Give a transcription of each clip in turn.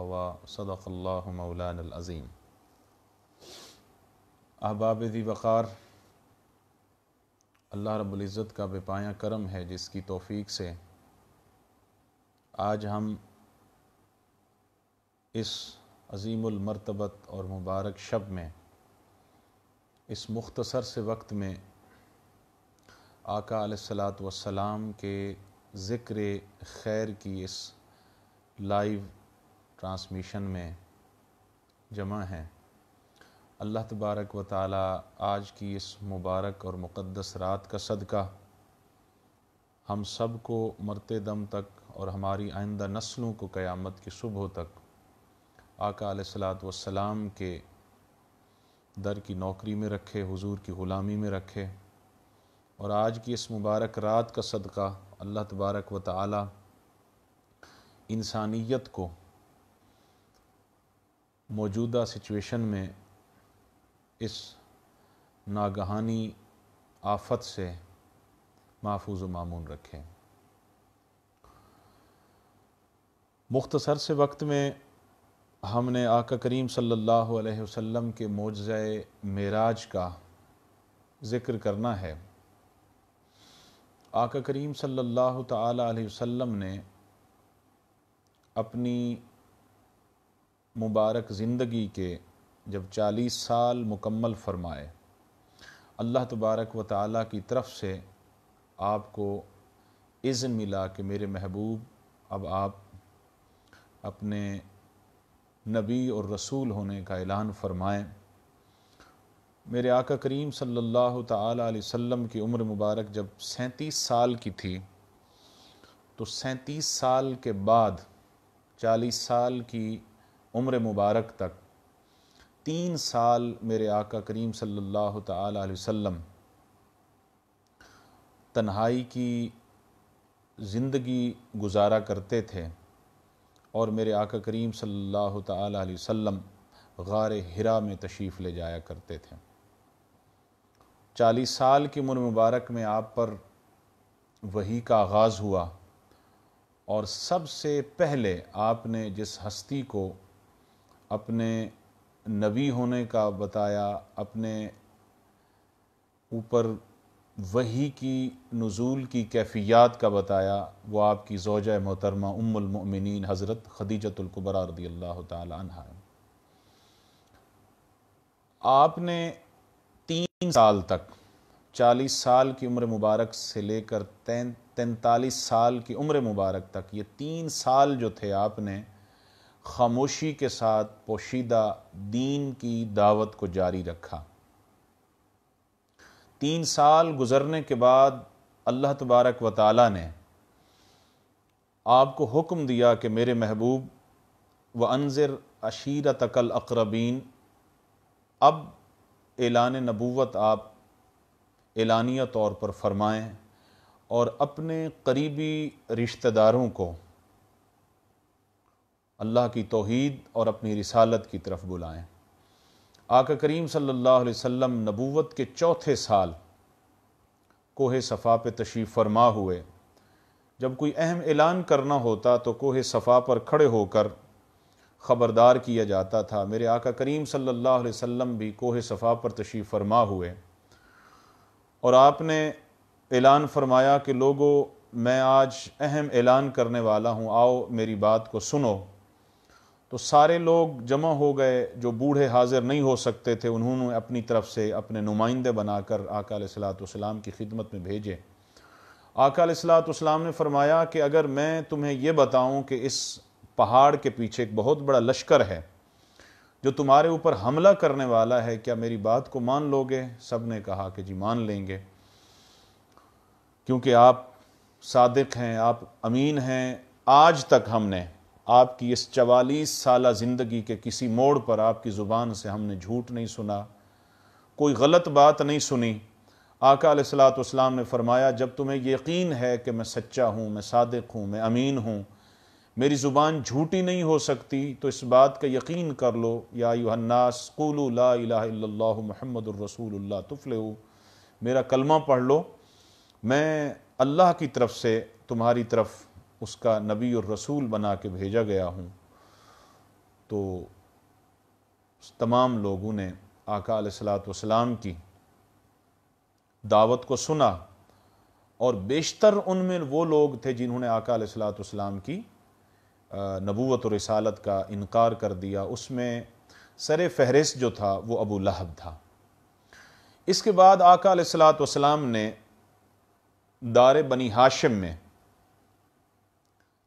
التقوى صدق اللہ مولانا العظیم۔ احباب ذی وقار، اللہ رب العزت کا بے پایہ کرم ہے جس کی توفیق سے آج ہم اس عظیم المرتبت اور مبارک شب میں اس مختصر سے وقت میں آقا علیہ الصلاۃ والسلام کے ذکر خیر کی اس لائیو ٹرانسمیشن میں جمع ہیں۔ اللہ تبارک و تعالی آج کی اس مبارک اور مقدس رات کا صدقہ ہم سب کو مرتے دم تک اور ہماری آئندہ نسلوں کو قیامت کی صبح تک آقا علیہ الصلاۃ والسلام کے در کی نوکری میں رکھے، حضور کی غلامی میں رکھے، اور آج کی اس مبارک رات کا صدقہ اللہ تبارک و تعالی انسانیت کو موجودہ سچویشن میں اس ناگہانی آفت سے محفوظ و مامون رکھے۔ مختصر سے وقت میں ہم نے آقا کریم صلی اللہ علیہ وسلم کے معجزہ معراج کا ذکر کرنا ہے۔ آقا کریم صلی اللہ تعالی علیہ وسلم نے اپنی مبارک زندگی کے جب 40 سال مکمل فرمائے، اللہ تبارک و تعالی کی طرف سے آپ کو اذن ملا کہ میرے محبوب اب آپ اپنے نبی اور رسول ہونے کا اعلان فرمائیں۔ میرے آقا کریم صلی اللہ تعالی علیہ وسلم کی عمر مبارک جب 37 سال کی تھی تو 37 سال کے بعد 40 سال کی عمر مبارک تک 3 سال میرے آقا کریم صلی اللہ تعالی علیہ وسلم تنہائی کی زندگی گزارا کرتے تھے، اور میرے آقا کریم صلی اللہ تعالی علیہ وسلم غار حرا میں تشریف لے جایا کرتے تھے۔ 40 سال کی عمر مبارک میں آپ پر وحی کا آغاز ہوا، اور سب سے پہلے آپ نے جس ہستی کو اپنے نبی ہونے کا بتایا، اپنے اوپر وحی کی نزول کی کیفیات کا بتایا، وہ آپ کی زوجہ محترمہ ام المؤمنین حضرت خدیجۃ الکبریٰ رضی اللہ تعالی عنہ ہے۔ آپ نے 3 سال تک 40 سال کی عمر مبارک سے لے کر 43 سال کی عمر مبارک تک یہ 3 سال جو تھے آپ نے خاموشی کے ساتھ پوشیدہ دین کی دعوت کو جاری رکھا۔ 3 سال گزرنے کے بعد اللہ تبارک و تعالی نے آپ کو حکم دیا کہ میرے محبوب وَأَنذِرْ عَشِيرَتَكَ الْأَقْرَبِينَ، اب اعلان نبوت آپ اعلانیہ طور پر فرمائیں اور اپنے قریبی رشتہ داروں کو اللہ کی توحید اور اپنی رسالت کی طرف بلائیں۔ آقا کریم صلی اللہ علیہ وسلم نبوت کے 4تھے سال کوہ صفا پہ تشریف فرما ہوئے۔ جب کوئی اہم اعلان کرنا ہوتا تو کوہ صفا پر کھڑے ہو کر خبردار کیا جاتا تھا۔ میرے آقا کریم صلی اللہ علیہ وسلم بھی کوہ صفا پر تشریف فرما ہوئے، اور آپ نے اعلان فرمایا کہ لوگو، میں آج اہم اعلان کرنے والا ہوں، آؤ میری بات کو سنو۔ تو سارے لوگ جمع ہو گئے، جو بوڑھے حاضر نہیں ہو سکتے تھے انہوں نے اپنی طرف سے اپنے نمائندے بنا کر آقا علیہ الصلوۃ والسلام کی خدمت میں بھیجے۔ آقا علیہ الصلوۃ والسلام نے فرمایا کہ اگر میں تمہیں یہ بتاؤں کہ اس پہاڑ کے پیچھے ایک بہت بڑا لشکر ہے جو تمہارے اوپر حملہ کرنے والا ہے، کیا میری بات کو مان لو گے؟ سب نے کہا کہ جی مان لیں گے، کیونکہ آپ صادق ہیں، آپ امین ہیں۔ آج تک ہم نے آپ کی اس 44 سالہ زندگی کے کسی موڑ پر آپ کی زبان سے ہم نے جھوٹ نہیں سنا، کوئی غلط بات نہیں سنی۔ آقا علیہ الصلوۃ والسلام نے فرمایا جب تمہیں یقین ہے کہ میں سچا ہوں، میں صادق ہوں، میں امین ہوں، میری زبان جھوٹی نہیں ہو سکتی، تو اس بات کا یقین کر لو، یا ایھا الناس قولوا لا الہ الا اللہ محمد الرسول اللہ تفلحوا، میرا کلمہ پڑھ لو، میں اللہ کی طرف سے تمہاری طرف اس کا نبی اور رسول بنا کے بھیجا گیا ہوں۔ تو تمام لوگوں نے آقا علیہ الصلوۃ والسلام کی دعوت کو سنا، اور بیشتر ان میں وہ لوگ تھے جنہوں نے آقا علیہ الصلوۃ والسلام کی نبوت و رسالت کا انکار کر دیا۔ اس میں سر فہرست جو تھا وہ ابو لہب تھا۔ اس کے بعد آقا علیہ الصلوۃ والسلام نے دار بنی ہاشم میں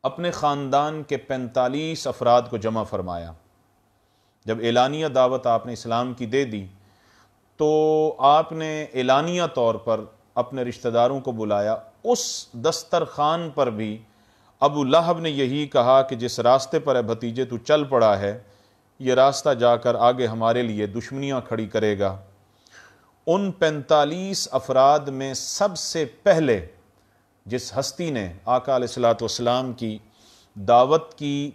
اپنے خاندان کے 45 افراد کو جمع فرمایا۔ جب اعلانیہ دعوت آپ نے اسلام کی دے دی تو آپ نے اعلانیہ طور پر اپنے رشتہ داروں کو بلایا۔ اس دسترخوان پر بھی ابو لہب نے یہی کہا کہ جس راستے پر اے بھتیجے تو چل پڑا ہے، یہ راستہ جا کر آگے ہمارے لیے دشمنیاں کھڑی کرے گا۔ ان 45 افراد میں سب سے پہلے جس ہستی نے آقا علیہ الصلوۃ والسلام کی دعوت کی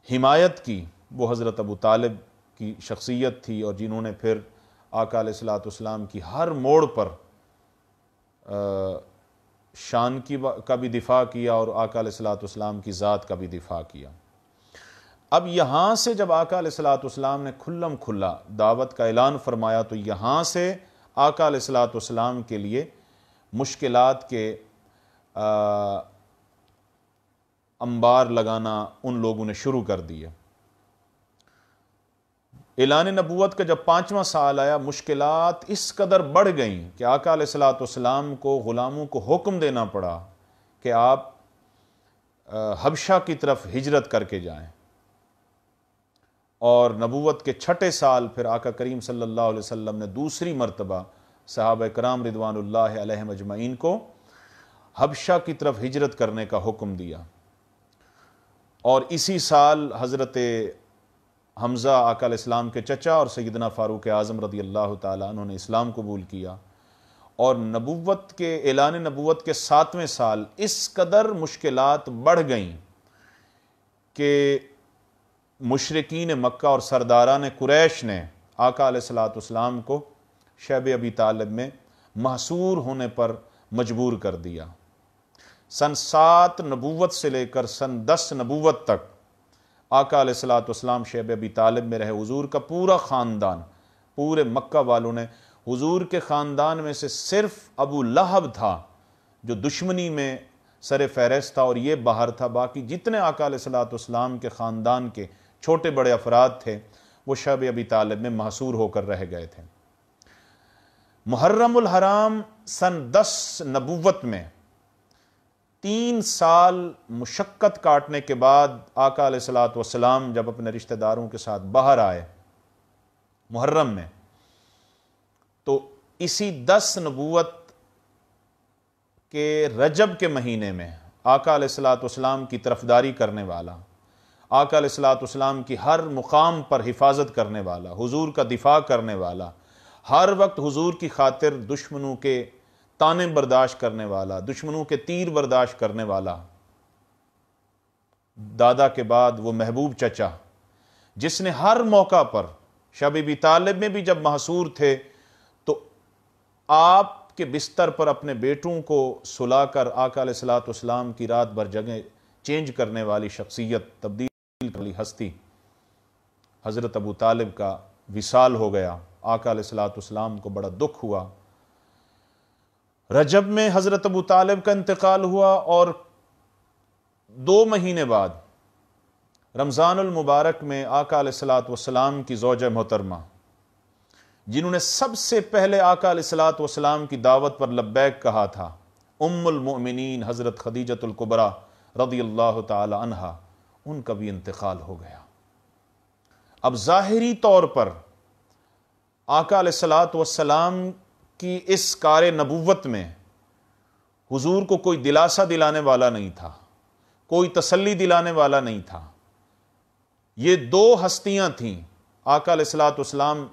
حمایت کی وہ حضرت ابو طالب کی شخصیت تھی، اور جنہوں نے پھر آقا علیہ الصلوۃ والسلام کی ہر موڑ پر شان کا بھی دفاع کیا اور آقا علیہ الصلوۃ والسلام کی ذات کا بھی دفاع کیا۔ اب یہاں سے جب آقا علیہ الصلوۃ والسلام نے کھلم کھلا دعوت کا اعلان فرمایا تو یہاں سے آقا علیہ الصلوۃ والسلام کے لیے مشکلات کے انبار لگانا ان لوگوں نے شروع کر دیے۔ اعلان نبوت کا جب 5واں سال آیا، مشکلات اس قدر بڑھ گئیں کہ آقا علیہ الصلوۃ والسلام کو غلاموں کو حکم دینا پڑا کہ آپ حبشہ کی طرف ہجرت کر کے جائیں، اور نبوت کے 6 سال پھر آقا کریم صلی اللہ علیہ وسلم نے دوسری مرتبہ صحابہ کرام رضوان اللہ علیہم اجمعین کو حبشہ کی طرف ہجرت کرنے کا حکم دیا، اور اسی سال حضرت حمزہ آقا علیہ السلام کے چچا اور سیدنا فاروق اعظم رضی اللہ تعالیٰ عنہ نے اسلام قبول کیا، اور نبوت کے اعلان نبوت کے 7ویں سال اس قدر مشکلات بڑھ گئیں کہ مشرکین مکہ اور سرداران قریش نے آقا علیہ الصلوۃ والسلام کو شیب ابی طالب میں محصور ہونے پر مجبور کر دیا۔ سن 7 نبوت سے لے کر سن 10 نبوت تک آقا علیہ الصلوۃ والسلام شیب ابی طالب میں رہے۔ حضور کا پورا خاندان، پورے مکہ والوں نے، حضور کے خاندان میں سے صرف ابو لہب تھا جو دشمنی میں سر فہرست تھا اور یہ باہر تھا، باقی جتنے آقا علیہ الصلوۃ والسلام کے خاندان کے چھوٹے بڑے افراد تھے وہ شیب ابی طالب میں محصور ہو کر رہ گئے تھے۔ محرم الحرام سن 10 نبوت میں 3 سال مشقت کاٹنے کے بعد آقا علیہ الصلوۃ والسلام جب اپنے رشتہ داروں کے ساتھ باہر آئے محرم میں، تو اسی 10 نبوت کے رجب کے مہینے میں آقا علیہ الصلوۃ والسلام کی طرفداری کرنے والا، آقا علیہ الصلوۃ والسلام کی ہر مقام پر حفاظت کرنے والا، حضور کا دفاع کرنے والا، ہر وقت حضور کی خاطر دشمنوں کے تانے برداشت کرنے والا، دشمنوں کے تیر برداشت کرنے والا، دادا کے بعد وہ محبوب چچا جس نے ہر موقع پر شب ابی طالب میں بھی جب محصور تھے تو آپ کے بستر پر اپنے بیٹوں کو سلا کر آقا علیہ الصلوۃ والسلام کی رات بھر جگہ چینج کرنے والی شخصیت، تبدیل کرنے والی ہستی حضرت ابو طالب کا وصال ہو گیا۔ آقا علیہ الصلوۃ والسلام کو بڑا دکھ ہوا۔ رجب میں حضرت ابو طالب کا انتقال ہوا، اور 2 مہینے بعد رمضان المبارک میں آقا علیہ الصلوۃ والسلام کی زوجہ محترمہ، جنہوں نے سب سے پہلے آقا علیہ الصلوۃ والسلام کی دعوت پر لبیک کہا تھا، ام المؤمنین حضرت خدیجۃ الکبریٰ رضی اللہ تعالی عنہا، ان کا بھی انتقال ہو گیا۔ اب ظاہری طور پر آقا علیہ الصلوۃ والسلام کی اس کار نبوت میں حضور کو کوئی دلاسا دلانے والا نہیں تھا، کوئی تسلی دلانے والا نہیں تھا۔ یہ 2 ہستیاں تھیں۔ آقا علیہ الصلوۃ والسلام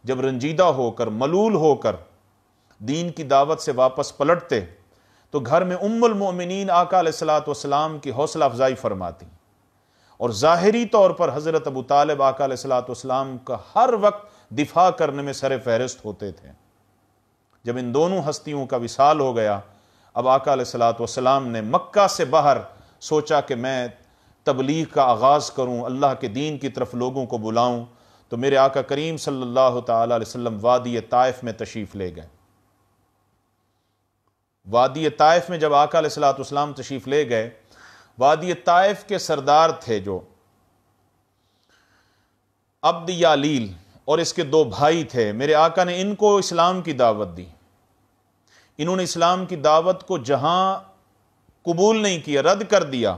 جب رنجیدہ ہو کر، ملول ہو کر دین کی دعوت سے واپس پلٹتے تو گھر میں ام المؤمنین آقا علیہ الصلوۃ والسلام کی حوصلہ افزائی فرماتی، اور ظاہری طور پر حضرت ابو طالب آقا علیہ الصلوۃ والسلام کا ہر وقت دفاع کرنے میں سر فہرست ہوتے تھے۔ جب ان دونوں ہستیوں کا وصال ہو گیا، اب آقا علیہ الصلوۃ والسلام نے مکہ سے باہر سوچا کہ میں تبلیغ کا آغاز کروں، اللہ کے دین کی طرف لوگوں کو بلاؤں، تو میرے آقا کریم صلی اللہ تعالیٰ علیہ وسلم وادی طائف میں تشریف لے گئے۔ وادی طائف میں جب آقا علیہ السلام تشریف لے گئے، وادی طائف کے سردار تھے جو عبد یالیل، اور اس کے 2 بھائی تھے۔ میرے آقا نے ان کو اسلام کی دعوت دی۔ انہوں نے اسلام کی دعوت کو جہاں قبول نہیں کیا، رد کر دیا،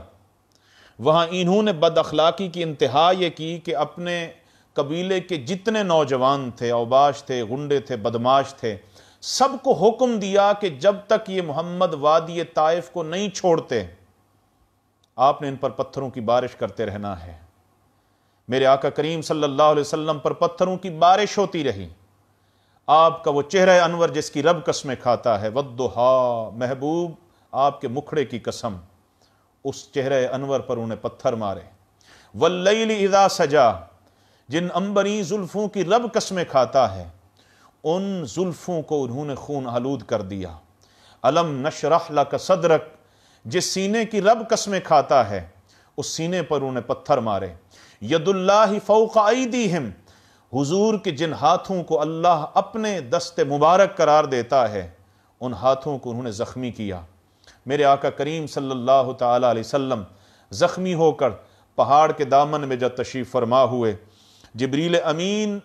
وہاں انہوں نے بد اخلاقی کی انتہا یہ کی کہ اپنے قبیلے کے جتنے نوجوان تھے، اوباش تھے، غنڈے تھے، بدماش تھے، سب کو حکم دیا کہ جب تک یہ محمد وادی طائف کو نہیں چھوڑتے آپ نے ان پر پتھروں کی بارش کرتے رہنا ہے۔ میرے آقا کریم صلی اللہ علیہ وسلم پر پتھروں کی بارش ہوتی رہی۔ آپ کا وہ چہرہ انور جس کی رب قسمیں کھاتا ہے، وَالضُّحَىٰ، محبوب آپ کے مکھڑے کی قسم، اس چہرہ انور پر انہیں پتھر مارے۔ وَاللَّيْلِ اِذَا سَجَا، جن عنبری زلفوں کی رب قسمیں کھاتا ہے، ان زلفوں کو انہوں نے خون آلود کر دیا۔ الم نشرح لک صدرک، جس سینے کی رب قسمیں کھاتا ہے، اس سینے پر انہیں پتھر مارے۔ ید اللہ فوق ایدیہم، حضور کے جن ہاتھوں کو اللہ اپنے دست مبارک قرار دیتا ہے، ان ہاتھوں کو انہوں نے زخمی کیا۔ میرے آقا کریم صلی اللہ تعالیٰ علیہ وسلم زخمی ہو کر پہاڑ کے دامن میں جب تشریف فرما ہوئے، جبریل امین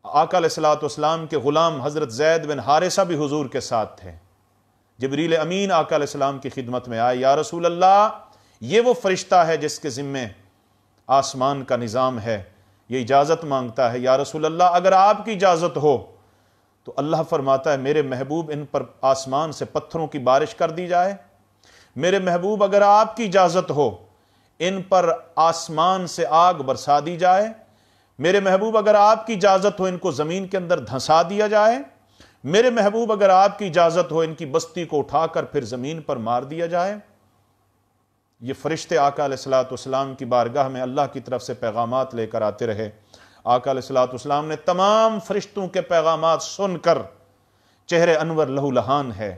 آقا علیہ السلام کے غلام حضرت زید بن حارثہ بھی حضور کے ساتھ تھے۔ جبریل امین آقا علیہ السلام کی خدمت میں آئے، یا رسول اللہ، یہ وہ فرشتہ ہے جس کے ذمے آسمان کا نظام ہے، یہ اجازت مانگتا ہے۔ یا رسول اللہ، اگر آپ کی اجازت ہو تو اللہ فرماتا ہے میرے محبوب ان پر آسمان سے پتھروں کی بارش کر دی جائے۔ میرے محبوب اگر آپ کی اجازت ہو ان پر آسمان سے آگ برسا دی جائے۔ میرے محبوب اگر آپ کی اجازت ہو ان کو زمین کے اندر دھنسا دیا جائے۔ میرے محبوب اگر آپ کی اجازت ہو ان کی بستی کو اٹھا کر پھر زمین پر مار دیا جائے۔ یہ فرشتے آقا علیہ السلام کی بارگاہ میں اللہ کی طرف سے پیغامات لے کر آتے رہے۔ آقا علیہ السلام نے تمام فرشتوں کے پیغامات سن کر چہرے انور لہو لہان ہے۔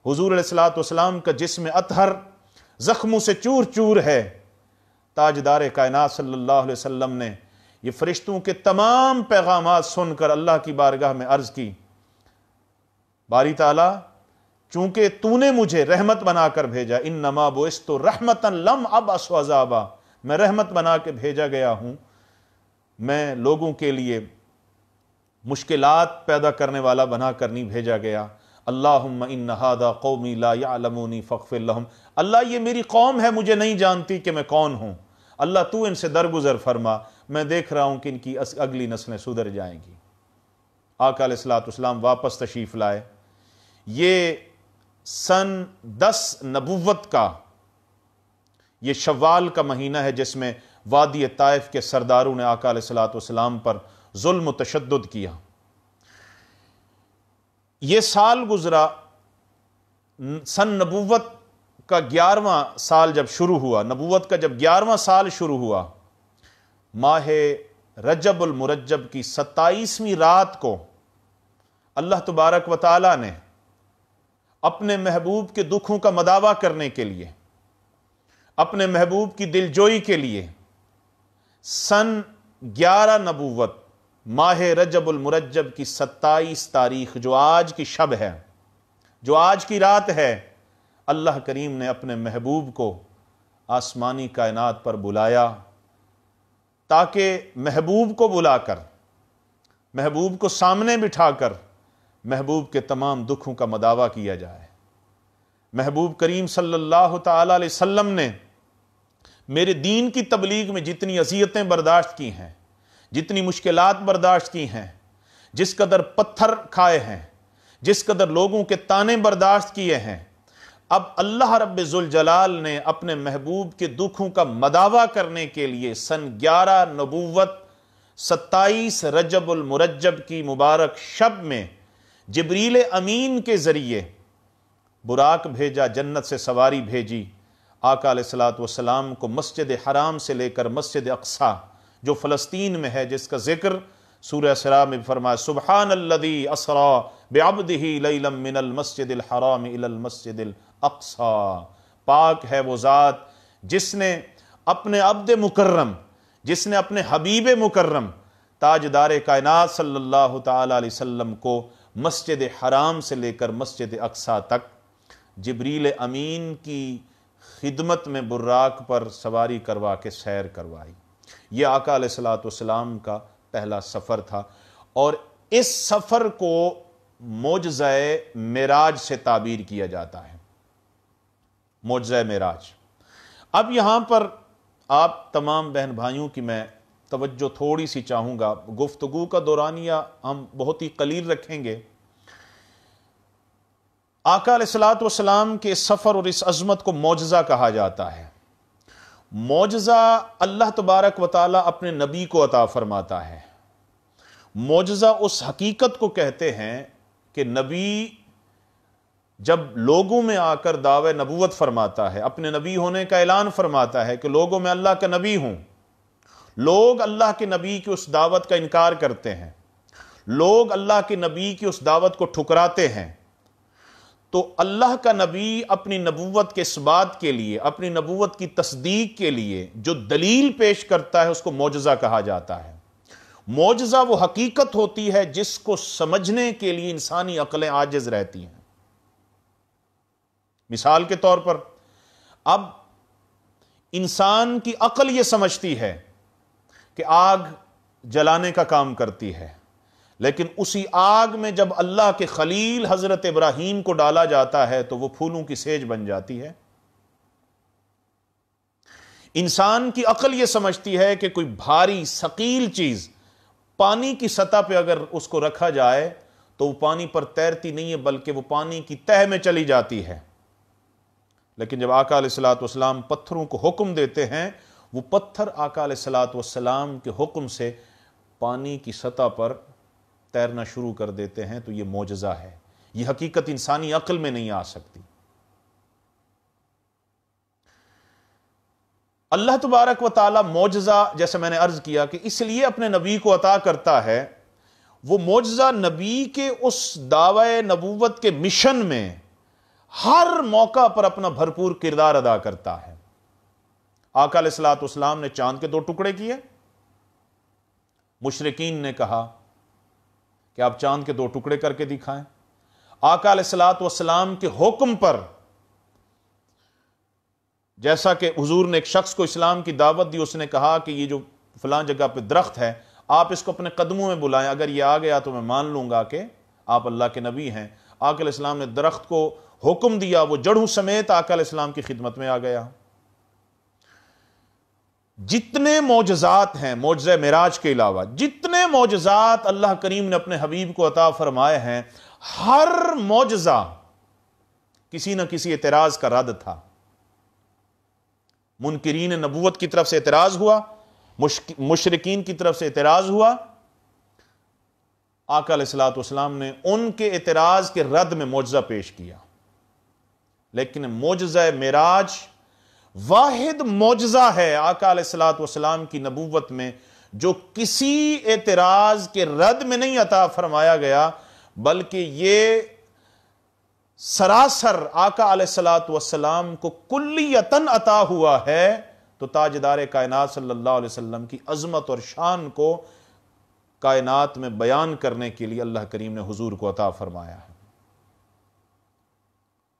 حضور علیہ السلام کا جسم اطہر زخموں سے چور چور ہے۔ تاجدار کائنات صلی اللہ علیہ وسلم نے یہ فرشتوں کے تمام پیغامات سن کر اللہ کی بارگاہ میں عرض کی، باری تعالیٰ، چونکہ تو نے مجھے رحمت بنا کر بھیجا، انما بعثت رحمتا لم ابعث عذابا، میں رحمت بنا کے بھیجا گیا ہوں، میں لوگوں کے لیے مشکلات پیدا کرنے والا بنا کر نہیں بھیجا گیا۔ اللہم ان ھذا قومی لا یعلمونی فاغفر لہم، اللہ یہ میری قوم ہے، مجھے نہیں جانتی کہ میں کون ہوں، اللہ تو ان سے درگزر فرما، میں دیکھ رہا ہوں کہ ان کی اگلی نسلیں سدھر جائیں گی۔ آقا علیہ السلام واپس تشریف لائے۔ یہ سن 10 نبوت کا یہ شوال کا مہینہ ہے جس میں وادی طائف کے سرداروں نے آقا علیہ السلام پر ظلم و تشدد کیا۔ یہ سال گزرا، سن نبوت کا 11واں سال جب شروع ہوا، نبوت کا جب 11واں سال شروع ہوا، ماہ رجب المرجب کی 27ویں رات کو اللہ تبارک و تعالی نے اپنے محبوب کے دکھوں کا مداوع کرنے کے لیے، اپنے محبوب کی دلجوئی کے لیے، سن 11 نبوت ماہ رجب المرجب کی 27 تاریخ جو آج کی شب ہے، جو آج کی رات ہے، اللہ کریم نے اپنے محبوب کو آسمانی کائنات پر بلایا تاکہ محبوب کو بلا کر، محبوب کو سامنے بٹھا کر محبوب کے تمام دکھوں کا مداوع کیا جائے۔ محبوب کریم صلی اللہ تعالی علیہ وسلم نے میرے دین کی تبلیغ میں جتنی اذیتیں برداشت کی ہیں، جتنی مشکلات برداشت کی ہیں، جس قدر پتھر کھائے ہیں، جس قدر لوگوں کے طعنے برداشت کیے ہیں، اب اللہ رب ذوالجلال نے اپنے محبوب کے دکھوں کا مداوع کرنے کے لیے سن 11 نبوت 27 رجب المرجب کی مبارک شب میں جبریل امین کے ذریعے براق بھیجا، جنت سے سواری بھیجی، آقا علیہ السلام کو مسجد حرام سے لے کر مسجد اقصی جو فلسطین میں ہے، جس کا ذکر سورہ اسراء میں فرمایا، سبحان الذی اسری بعبدہ لیلا من المسجد الحرام الی المسجد الاقصی، پاک ہے وہ ذات جس نے اپنے عبد مکرم، جس نے اپنے حبیب مکرم تاجدار کائنات صلی اللہ تعالی علیہ وسلم کو مسجد حرام سے لے کر مسجد اقصی تک جبریل امین کی خدمت میں براق پر سواری کروا کے سیر کروائی۔ یہ آقا علیہ الصلوۃ والسلام کا پہلا سفر تھا، اور اس سفر کو معجزہ معراج سے تعبیر کیا جاتا ہے، معجزہ معراج۔ اب یہاں پر آپ تمام بہن بھائیوں کی میں توجہ تھوڑی سی چاہوں گا، گفتگو کا دورانیہ ہم بہت ہی قلیل رکھیں گے۔ آقا علیہ الصلوۃ والسلام کے سفر اور اس عظمت کو معجزہ کہا جاتا ہے۔ معجزہ اللہ تبارک و تعالی اپنے نبی کو عطا فرماتا ہے۔ معجزہ اس حقیقت کو کہتے ہیں کہ نبی جب لوگوں میں آ کر دعوی نبوت فرماتا ہے، اپنے نبی ہونے کا اعلان فرماتا ہے کہ لوگوں میں اللہ کا نبی ہوں، لوگ اللہ کے نبی کی اس دعوت کا انکار کرتے ہیں، لوگ اللہ کے نبی کی اس دعوت کو ٹھکراتے ہیں، تو اللہ کا نبی اپنی نبوت کے اثبات کے لیے، اپنی نبوت کی تصدیق کے لیے جو دلیل پیش کرتا ہے اس کو معجزہ کہا جاتا ہے۔ معجزہ وہ حقیقت ہوتی ہے جس کو سمجھنے کے لیے انسانی عقلیں عاجز رہتی ہیں۔ مثال کے طور پر اب انسان کی عقل یہ سمجھتی ہے کہ آگ جلانے کا کام کرتی ہے، لیکن اسی آگ میں جب اللہ کے خلیل حضرت ابراہیم کو ڈالا جاتا ہے تو وہ پھولوں کی سیج بن جاتی ہے۔ انسان کی عقل یہ سمجھتی ہے کہ کوئی بھاری ثقیل چیز پانی کی سطح پہ اگر اس کو رکھا جائے تو وہ پانی پر تیرتی نہیں ہے، بلکہ وہ پانی کی تہہ میں چلی جاتی ہے۔ لیکن جب آقا علیہ الصلوۃ والسلام پتھروں کو حکم دیتے ہیں، وہ پتھر آقا علیہ الصلوۃ والسلام کے حکم سے پانی کی سطح پر تیرنا شروع کر دیتے ہیں، تو یہ معجزہ ہے۔ یہ حقیقت انسانی عقل میں نہیں آ سکتی۔ اللہ تبارک و تعالی معجزہ، جیسے میں نے عرض کیا کہ اس لیے اپنے نبی کو عطا کرتا ہے، وہ معجزہ نبی کے اس دعوی نبوت کے مشن میں ہر موقع پر اپنا بھرپور کردار ادا کرتا ہے۔ آقا علیہ الصلوۃ والسلام نے چاند کے 2 ٹکڑے کیے، مشرکین نے کہا کہ آپ چاند کے 2 ٹکڑے کر کے دکھائیں۔ آقا علیہ الصلوۃ والسلام کے حکم پر، جیسا کہ حضور نے ایک شخص کو اسلام کی دعوت دی، اس نے کہا کہ یہ جو فلاں جگہ پہ درخت ہے آپ اس کو اپنے قدموں میں بلائیں، اگر یہ آ گیا تو میں مان لوں گا کہ آپ اللہ کے نبی ہیں۔ آقا علیہ السلام نے درخت کو حکم دیا، وہ جڑوں سمیت آقا علیہ السلام کی خدمت میں آ گیا۔ جتنے معجزات ہیں معجزہ معراج کے علاوہ، جتنے معجزات اللہ کریم نے اپنے حبیب کو عطا فرمائے ہیں، ہر معجزہ کسی نہ کسی اعتراض کا رد تھا۔ منکرین نبوت کی طرف سے اعتراض ہوا، مشرکین کی طرف سے اعتراض ہوا، آقا علیہ الصلوۃ والسلام نے ان کے اعتراض کے رد میں معجزہ پیش کیا۔ لیکن معجزہ معراج واحد معجزہ ہے آقا علیہ الصلوۃ والسلام کی نبوت میں جو کسی اعتراض کے رد میں نہیں عطا فرمایا گیا، بلکہ یہ سراسر آقا علیہ الصلوۃ والسلام کو کلیتاً عطا ہوا ہے، تو تاجدار کائنات صلی اللہ علیہ وسلم کی عظمت اور شان کو کائنات میں بیان کرنے کے لیے اللہ کریم نے حضور کو عطا فرمایا ہے۔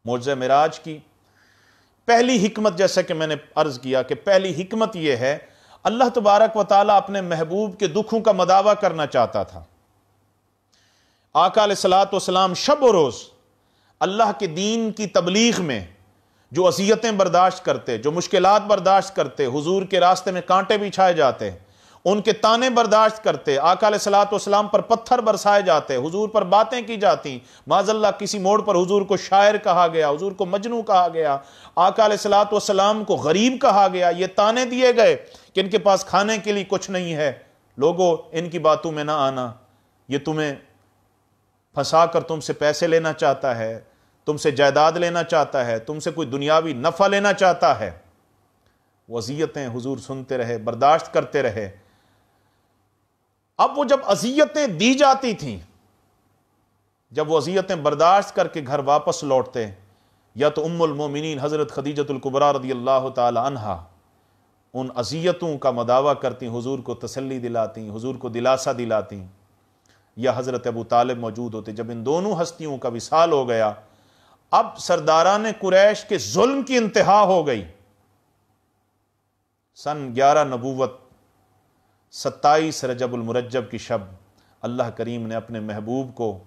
معجزہ معراج کی پہلی حکمت، جیسا کہ میں نے عرض کیا کہ پہلی حکمت یہ ہے، اللہ تبارک و تعالیٰ اپنے محبوب کے دکھوں کا مداوع کرنا چاہتا تھا۔ آقا علیہ الصلوۃ والسلام شب و روز اللہ کے دین کی تبلیغ میں جو اذیتیں برداشت کرتے، جو مشکلات برداشت کرتے، حضور کے راستے میں کانٹے بچھائے جاتے، ان کے تانے برداشت کرتے، آقا علیہ الصلوۃ والسلام پر پتھر برسائے جاتے، حضور پر باتیں کی جاتی، معاذ اللہ کسی موڑ پر حضور کو شاعر کہا گیا، حضور کو مجنوں کہا گیا، آقا علیہ الصلوۃ والسلام کو غریب کہا گیا، یہ تانے دیے گئے کہ ان کے پاس کھانے کے لیے کچھ نہیں ہے، لوگوں ان کی باتوں میں نہ آنا، یہ تمہیں پھنسا کر تم سے پیسے لینا چاہتا ہے، تم سے جائیداد لینا چاہتا ہے، تم سے کوئی دنیاوی نفع لینا چاہتا ہے۔ وہ اذیتیں حضور سنتے رہے، برداشت کرتے رہے۔ اب وہ جب اذیتیں دی جاتی تھیں، جب وہ اذیتیں برداشت کر کے گھر واپس لوٹتے، یا تو ام المومنین حضرت خدیجۃ الکبریٰ رضی اللہ تعالی عنہا ان اذیتوں کا مداوع کرتی، حضور کو تسلی دلاتی، حضور کو دلاسا دلاتی، یا حضرت ابو طالب موجود ہوتے۔ جب ان دونوں ہستیوں کا وصال ہو گیا، اب سرداران قریش کے ظلم کی انتہا ہو گئی۔ سن 11 نبوت 27 رجب المرجب کی شب اللہ کریم نے اپنے محبوب کو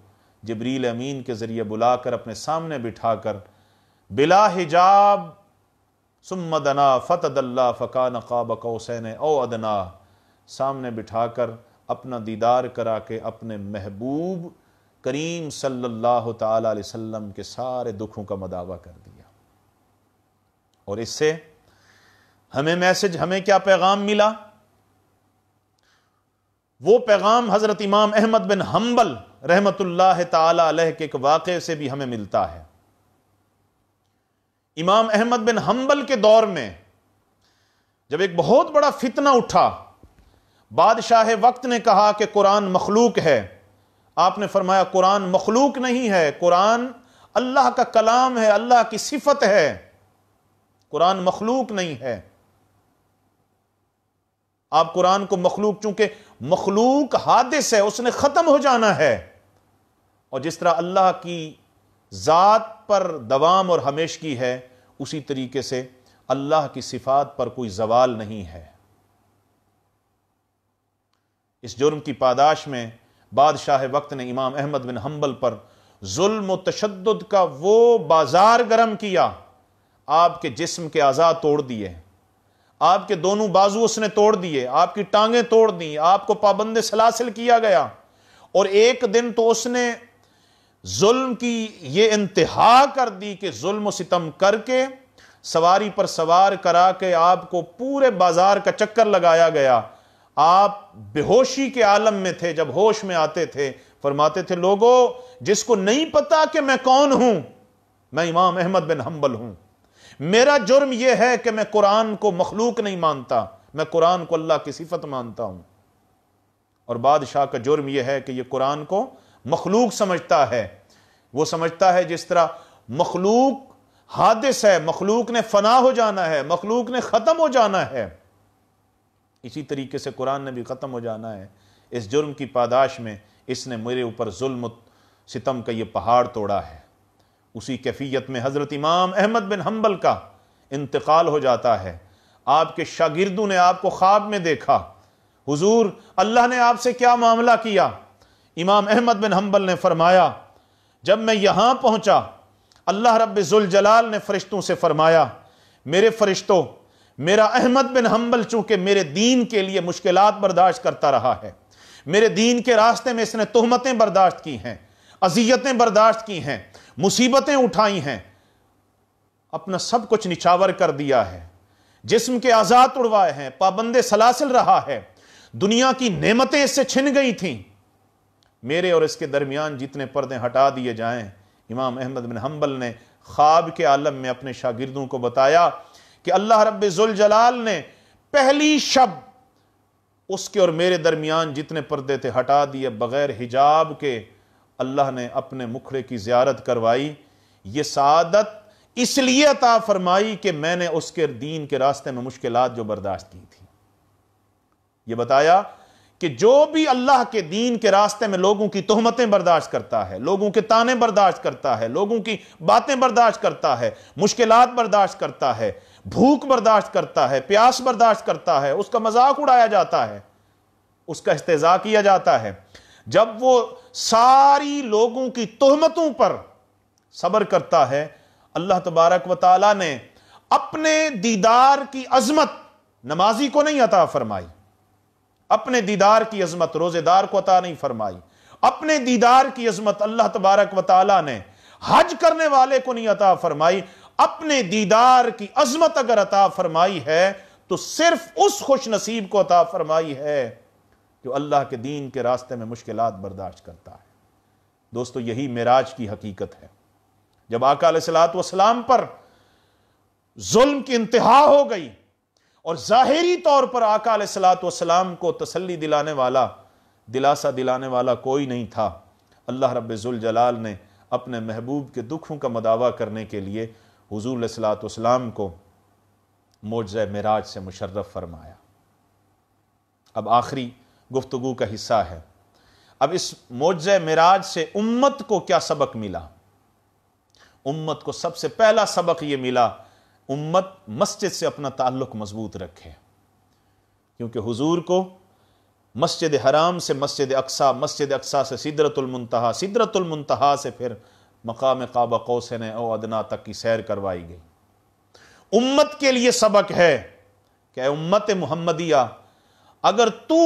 جبریل امین کے ذریعے بلا کر اپنے سامنے بٹھا کر بلا حجاب ثم دنا فتدلی فکان قاب قوسین او ادنا، سامنے بٹھا کر اپنا دیدار کرا کے اپنے محبوب کریم صلی اللہ تعالی علیہ وسلم کے سارے دکھوں کا مداوع کر دیا۔ اور اس سے ہمیں میسج، ہمیں کیا پیغام ملا؟ وہ پیغام حضرت امام احمد بن حنبل رحمت اللہ تعالی علیہ کے ایک واقعے سے بھی ہمیں ملتا ہے۔ امام احمد بن حنبل کے دور میں جب ایک بہت بڑا فتنہ اٹھا، بادشاہ وقت نے کہا کہ قرآن مخلوق ہے، آپ نے فرمایا قرآن مخلوق نہیں ہے، قرآن اللہ کا کلام ہے، اللہ کی صفت ہے، قرآن مخلوق نہیں ہے۔ آپ قرآن کو مخلوق، چونکہ مخلوق حادث ہے، اس نے ختم ہو جانا ہے، اور جس طرح اللہ کی ذات پر دوام اور ہمیشگی ہے، اسی طریقے سے اللہ کی صفات پر کوئی زوال نہیں ہے۔ اس جرم کی پاداش میں بادشاہ وقت نے امام احمد بن حنبل پر ظلم و تشدد کا وہ بازار گرم کیا، آپ کے جسم کے اعضاء توڑ دیے، آپ کے دونوں بازو اس نے توڑ دیے، آپ کی ٹانگیں توڑ دیں، آپ کو پابند سلاسل کیا گیا، اور ایک دن تو اس نے ظلم کی یہ انتہا کر دی کہ ظلم و ستم کر کے سواری پر سوار کرا کے آپ کو پورے بازار کا چکر لگایا گیا۔ آپ بے ہوشی کے عالم میں تھے، جب ہوش میں آتے تھے فرماتے تھے، لوگوں جس کو نہیں پتا کہ میں کون ہوں، میں امام احمد بن حنبل ہوں، میرا جرم یہ ہے کہ میں قرآن کو مخلوق نہیں مانتا، میں قرآن کو اللہ کی صفت مانتا ہوں، اور بادشاہ کا جرم یہ ہے کہ یہ قرآن کو مخلوق سمجھتا ہے۔ وہ سمجھتا ہے جس طرح مخلوق حادث ہے، مخلوق نے فنا ہو جانا ہے، مخلوق نے ختم ہو جانا ہے، اسی طریقے سے قرآن نے بھی ختم ہو جانا ہے۔ اس جرم کی پاداش میں اس نے میرے اوپر ظلم و ستم کا یہ پہاڑ توڑا ہے۔ اسی کیفیت میں حضرت امام احمد بن حنبل کا انتقال ہو جاتا ہے۔ آپ کے شاگردوں نے آپ کو خواب میں دیکھا، حضور اللہ نے آپ سے کیا معاملہ کیا؟ امام احمد بن حنبل نے فرمایا، جب میں یہاں پہنچا اللہ رب ذوالجلال نے فرشتوں سے فرمایا، میرے فرشتوں، میرا احمد بن حنبل چونکہ میرے دین کے لیے مشکلات برداشت کرتا رہا ہے، میرے دین کے راستے میں اس نے تہمتیں برداشت کی ہیں، اذیتیں برداشت کی ہیں، مصیبتیں اٹھائی ہیں، اپنا سب کچھ نچھاور کر دیا ہے، جسم کے اعضاء توڑوائے ہیں، پابند سلاسل رہا ہے، دنیا کی نعمتیں اس سے چھن گئی تھیں، میرے اور اس کے درمیان جتنے پردے ہٹا دیے جائیں۔ امام احمد بن حنبل نے خواب کے عالم میں اپنے شاگردوں کو بتایا کہ اللہ رب ذوالجلال نے پہلی شب اس کے اور میرے درمیان جتنے پردے تھے ہٹا دیے، بغیر حجاب کے اللہ نے اپنے مکھڑے کی زیارت کروائی۔ یہ سعادت اس لیے عطا فرمائی کہ میں نے اس کے دین کے راستے میں مشکلات جو برداشت کی تھی۔ یہ بتایا کہ جو بھی اللہ کے دین کے راستے میں لوگوں کی تہمتیں برداشت کرتا ہے، لوگوں کے تانے برداشت کرتا ہے، لوگوں کی باتیں برداشت کرتا ہے، مشکلات برداشت کرتا ہے، بھوک برداشت کرتا ہے، پیاس برداشت کرتا ہے، اس کا مذاق اڑایا جاتا ہے، اس کا استہزاء کیا جاتا ہے، جب وہ ساری لوگوں کی تہمتوں پر صبر کرتا ہے، اللہ تبارک و تعالی نے اپنے دیدار کی عظمت نمازی کو نہیں عطا فرمائی، اپنے دیدار کی عظمت روزے دار کو عطا نہیں فرمائی، اپنے دیدار کی عظمت اللہ تبارک و تعالی نے حج کرنے والے کو نہیں عطا فرمائی۔ اپنے دیدار کی عظمت اگر عطا فرمائی ہے تو صرف اس خوش نصیب کو عطا فرمائی ہے جو اللہ کے دین کے راستے میں مشکلات برداشت کرتا ہے۔ دوستو، یہی معراج کی حقیقت ہے۔ جب آقا علیہ الصلوۃ والسلام پر ظلم کی انتہا ہو گئی اور ظاہری طور پر آقا علیہ الصلوۃ والسلام کو تسلی دلانے والا، دلاسا دلانے والا کوئی نہیں تھا، اللہ رب ذوالجلال نے اپنے محبوب کے دکھوں کا مداوع کرنے کے لیے حضور علیہ الصلوۃ والسلام کو معجزہ معراج سے مشرف فرمایا۔ اب آخری گفتگو کا حصہ ہے، اب اس معجزہ معراج سے امت کو کیا سبق ملا؟ امت کو سب سے پہلا سبق یہ ملا، امت مسجد سے اپنا تعلق مضبوط رکھے، کیونکہ حضور کو مسجد حرام سے مسجد اقصیٰ، مسجد اقصیٰ سے سدرۃ المنتہا، سدرۃ المنتہا سے پھر مقام قاب قوسین او ادنیٰ تک کی سیر کروائی گئی۔ امت کے لیے سبق ہے کہ اے امت محمدیہ، اگر تو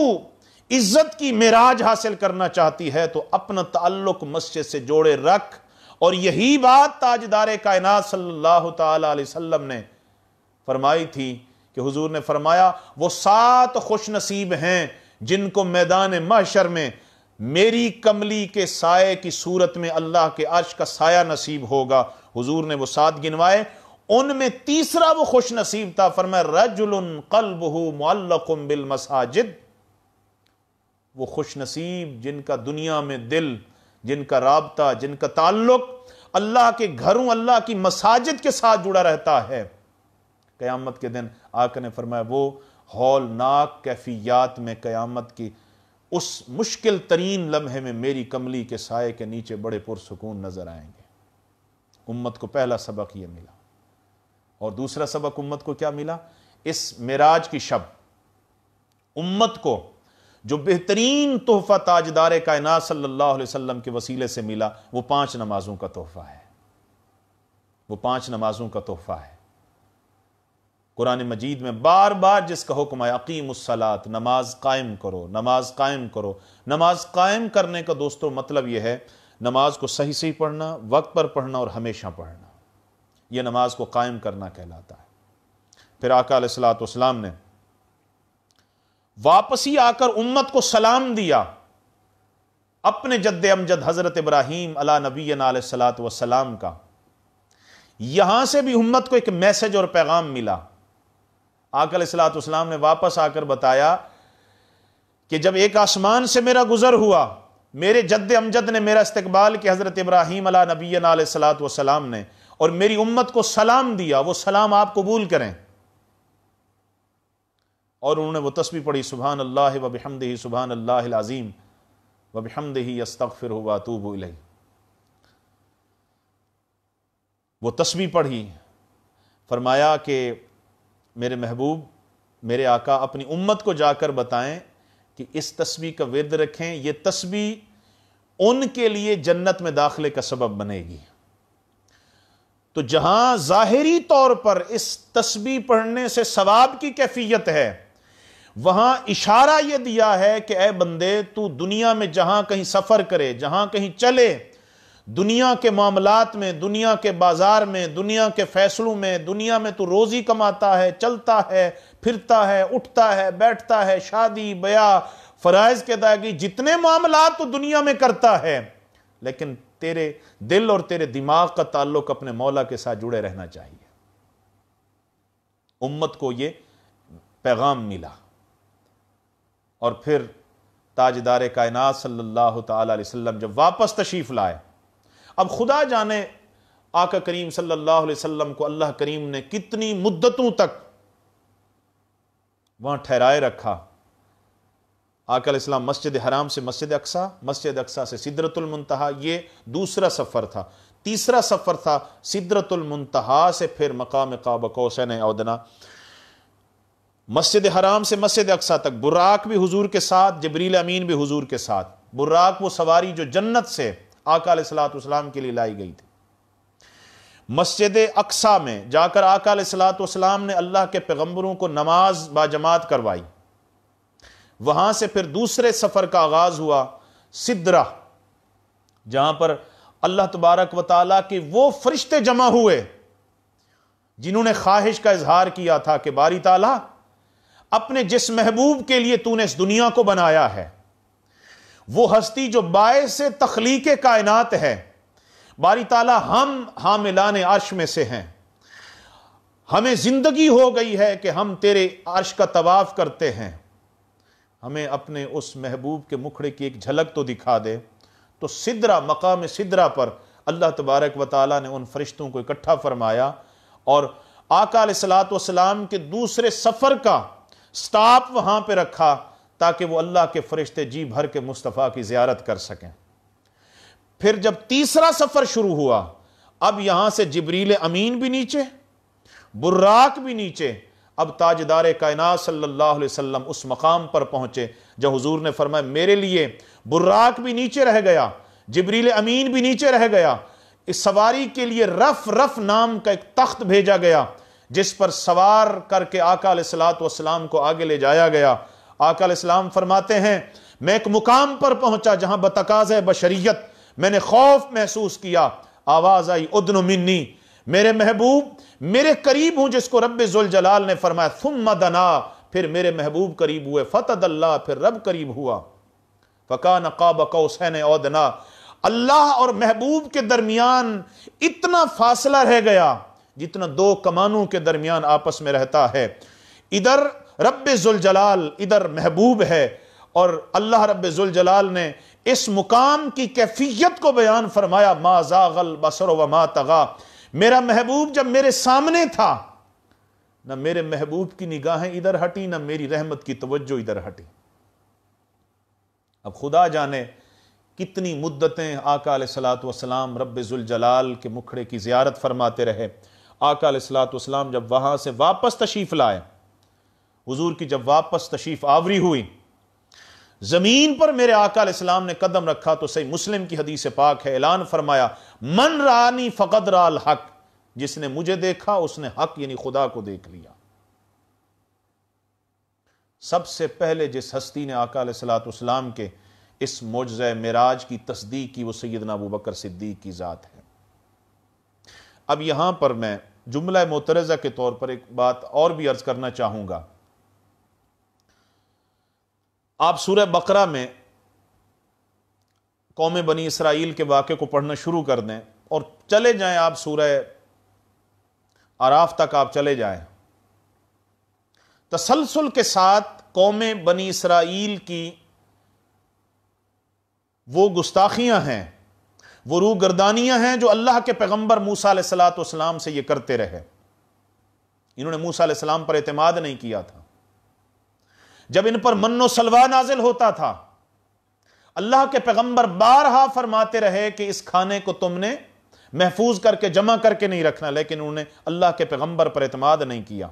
عزت کی معراج حاصل کرنا چاہتی ہے تو اپنا تعلق مسجد سے جوڑے رکھ، اور یہی بات تاجدار کائنات صلی اللہ تعالی علیہ وسلم نے فرمائی تھی کہ حضور نے فرمایا وہ 7 خوش نصیب ہیں جن کو میدان محشر میں میری کملی کے سائے کی صورت میں اللہ کے عرش کا سایہ نصیب ہوگا۔ حضور نے وہ 7 گنوائے، ان میں تیسرا وہ خوش نصیب تھا، فرمایا رجل قلبہ معلق بالمساجد، وہ خوش نصیب جن کا دنیا میں دل، جن کا رابطہ، جن کا تعلق اللہ کے گھروں، اللہ کی مساجد کے ساتھ جڑا رہتا ہے۔ قیامت کے دن آقا نے فرمایا وہ ہولناک کیفیات میں قیامت کی اس مشکل ترین لمحے میں میری کملی کے سائے کے نیچے بڑے پرسکون نظر آئیں گے۔ امت کو پہلا سبق یہ ملا، اور دوسرا سبق امت کو کیا ملا؟ اس معراج کی شب امت کو جو بہترین تحفہ تاجدار کائنات صلی اللہ علیہ وسلم کے وسیلے سے ملا، وہ 5 نمازوں کا تحفہ ہے، وہ 5 نمازوں کا تحفہ ہے۔ قرآن مجید میں بار بار جس کا حکم ہے اقیم الصلاۃ، نماز قائم کرو، نماز قائم کرو۔ نماز قائم کرنے کا دوستو مطلب یہ ہے نماز کو صحیح صحیح پڑھنا، وقت پر پڑھنا اور ہمیشہ پڑھنا، یہ نماز کو قائم کرنا کہلاتا ہے۔ پھر آقا علیہ الصلوۃ والسلام نے واپسی آ کر امت کو سلام دیا اپنے جد امجد حضرت ابراہیم علی نبینا علیہ الصلوۃ والسلام کا۔ یہاں سے بھی امت کو ایک میسج اور پیغام ملا۔ آقا علیہ الصلوۃ والسلام نے واپس آ کر بتایا کہ جب ایک آسمان سے میرا گزر ہوا، میرے جد امجد نے میرا استقبال کیا حضرت ابراہیم علی نبینا علیہ الصلوۃ والسلام نے، اور میری امت کو سلام دیا، وہ سلام آپ قبول کریں۔ اور انہوں نے وہ تسبیح پڑھی سبحان اللہ و بحمدہ سبحان اللہ العظیم و بحمدہ استغفرہ و اتوب الیہ، وہ تسبیح پڑھی۔ فرمایا کہ میرے محبوب، میرے آقا اپنی امت کو جا کر بتائیں کہ اس تسبیح کا ورد رکھیں، یہ تسبیح ان کے لیے جنت میں داخلے کا سبب بنے گی۔ تو جہاں ظاہری طور پر اس تسبیح پڑھنے سے ثواب کی کیفیت ہے، وہاں اشارہ یہ دیا ہے کہ اے بندے، تو دنیا میں جہاں کہیں سفر کرے، جہاں کہیں چلے، دنیا کے معاملات میں، دنیا کے بازار میں، دنیا کے فیصلوں میں، دنیا میں تو روزی کماتا ہے، چلتا ہے، پھرتا ہے، اٹھتا ہے، بیٹھتا ہے، شادی بیاہ، فرائض کی ادائیگی، جتنے معاملات تو دنیا میں کرتا ہے، لیکن تیرے دل اور تیرے دماغ کا تعلق اپنے مولا کے ساتھ جڑے رہنا چاہیے۔ امت کو یہ پیغام ملا، اور پھر تاجدار کائنات صلی اللہ تعالی علیہ وسلم جب واپس تشریف لائے، اب خدا جانے آقا کریم صلی اللہ علیہ وسلم کو اللہ کریم نے کتنی مدتوں تک وہاں ٹھہرائے رکھا۔ آقا علیہ السلام مسجد حرام سے مسجد اقصیٰ، مسجد اقصیٰ سے سدرۃ المنتہا، یہ دوسرا سفر تھا۔ تیسرا سفر تھا سدرۃ المنتہا سے پھر مقام قاب قوسین او ادنیٰ، مسجد حرام سے مسجد اقصیٰ تک۔ براق بھی حضور کے ساتھ، جبریل امین بھی حضور کے ساتھ۔ براق وہ سواری جو جنت سے آقا علیہ الصلوۃ والسلام کے لیے لائی گئی تھی۔ مسجد اقصیٰ میں جا کر آقا علیہ الصلوۃ والسلام نے اللہ کے پیغمبروں کو نماز باجماعت کروائی۔ وہاں سے پھر دوسرے سفر کا آغاز ہوا سدرہ، جہاں پر اللہ تبارک و تعالیٰ کے وہ فرشتے جمع ہوئے جنہوں نے خواہش کا اظہار کیا تھا کہ باری تعالیٰ اپنے جس محبوب کے لیے تو نے اس دنیا کو بنایا ہے، وہ ہستی جو باعث تخلیق کائنات ہے، باری تعالیٰ ہم حاملان عرش میں سے ہیں، ہمیں زندگی ہو گئی ہے کہ ہم تیرے عرش کا طواف کرتے ہیں، ہمیں اپنے اس محبوب کے مکھڑے کی ایک جھلک تو دکھا دے۔ تو سدرہ، مقام سدرہ پر اللہ تبارک و تعالیٰ نے ان فرشتوں کو اکٹھا فرمایا اور آقا علیہ الصلوۃ والسلام کے دوسرے سفر کا سٹاپ وہاں پہ رکھا تاکہ وہ اللہ کے فرشتے جی بھر کے مصطفیٰ کی زیارت کر سکیں۔ پھر جب تیسرا سفر شروع ہوا، اب یہاں سے جبریل امین بھی نیچے، براق بھی نیچے، اب تاجدار کائنات صلی اللہ علیہ وسلم اس مقام پر پہنچے جو حضور نے فرمایا میرے لیے براق بھی نیچے رہ گیا، جبریل امین بھی نیچے رہ گیا، اس سواری کے لیے رف رف نام کا ایک تخت بھیجا گیا جس پر سوار کر کے آقا علیہ الصلوۃ والسلام کو آگے لے جایا گیا۔ آقا علیہ السلام فرماتے ہیں میں ایک مقام پر پہنچا جہاں بتقاضۂ بشریت میں نے خوف محسوس کیا، آواز آئی ادن منی، میرے محبوب میرے قریب ہوں، جس کو رب ذوالجلال نے فرمایا ثم دنا، پھر میرے محبوب قریب ہوئے، فتدلی، پھر رب قریب ہوا، فکان قاب قوسین او ادنی، اللہ اور محبوب کے درمیان اتنا فاصلہ رہ گیا جتنا دو کمانوں کے درمیان آپس میں رہتا ہے۔ ادھر رب ذوالجلال، ادھر محبوب ہے، اور اللہ رب ذوالجلال نے اس مقام کی کیفیت کو بیان فرمایا ما زاغ البصر وما طغی، میرا محبوب جب میرے سامنے تھا نہ میرے محبوب کی نگاہیں ادھر ہٹی نہ میری رحمت کی توجہ ادھر ہٹی۔ اب خدا جانے کتنی مدتیں آقا علیہ الصلوۃ والسلام رب ذوالجلال کے مکھڑے کی زیارت فرماتے رہے۔ آقا علیہ الصلوۃ والسلام جب وہاں سے واپس تشریف لائے، حضور کی جب واپس تشریف آوری ہوئی، زمین پر میرے آقا علیہ السلام نے قدم رکھا تو صحیح مسلم کی حدیث پاک ہے، اعلان فرمایا من رانی فقد را الحق، جس نے مجھے دیکھا اس نے حق یعنی خدا کو دیکھ لیا۔ سب سے پہلے جس ہستی نے آقا علیہ الصلوۃ والسلام کے اس معجزہ معراج کی تصدیق کی وہ سیدنا ابوبکر صدیق کی ذات ہے۔ اب یہاں پر میں جملہ معترضہ کے طور پر ایک بات اور بھی عرض کرنا چاہوں گا۔ آپ سورہ بقرہ میں قوم بنی اسرائیل کے واقعے کو پڑھنا شروع کر دیں اور چلے جائیں آپ سورہ اعراف تک آپ چلے جائیں، تسلسل کے ساتھ قوم بنی اسرائیل کی وہ گستاخیاں ہیں، وہ روگردانیاں ہیں جو اللہ کے پیغمبر موسیٰ علیہ الصلوۃ والسلام سے یہ کرتے رہے۔ انہوں نے موسیٰ علیہ السلام پر اعتماد نہیں کیا تھا۔ جب ان پر من و سلوہ نازل ہوتا تھا، اللہ کے پیغمبر بارہا فرماتے رہے کہ اس کھانے کو تم نے محفوظ کر کے جمع کر کے نہیں رکھنا، لیکن انہوں نے اللہ کے پیغمبر پر اعتماد نہیں کیا۔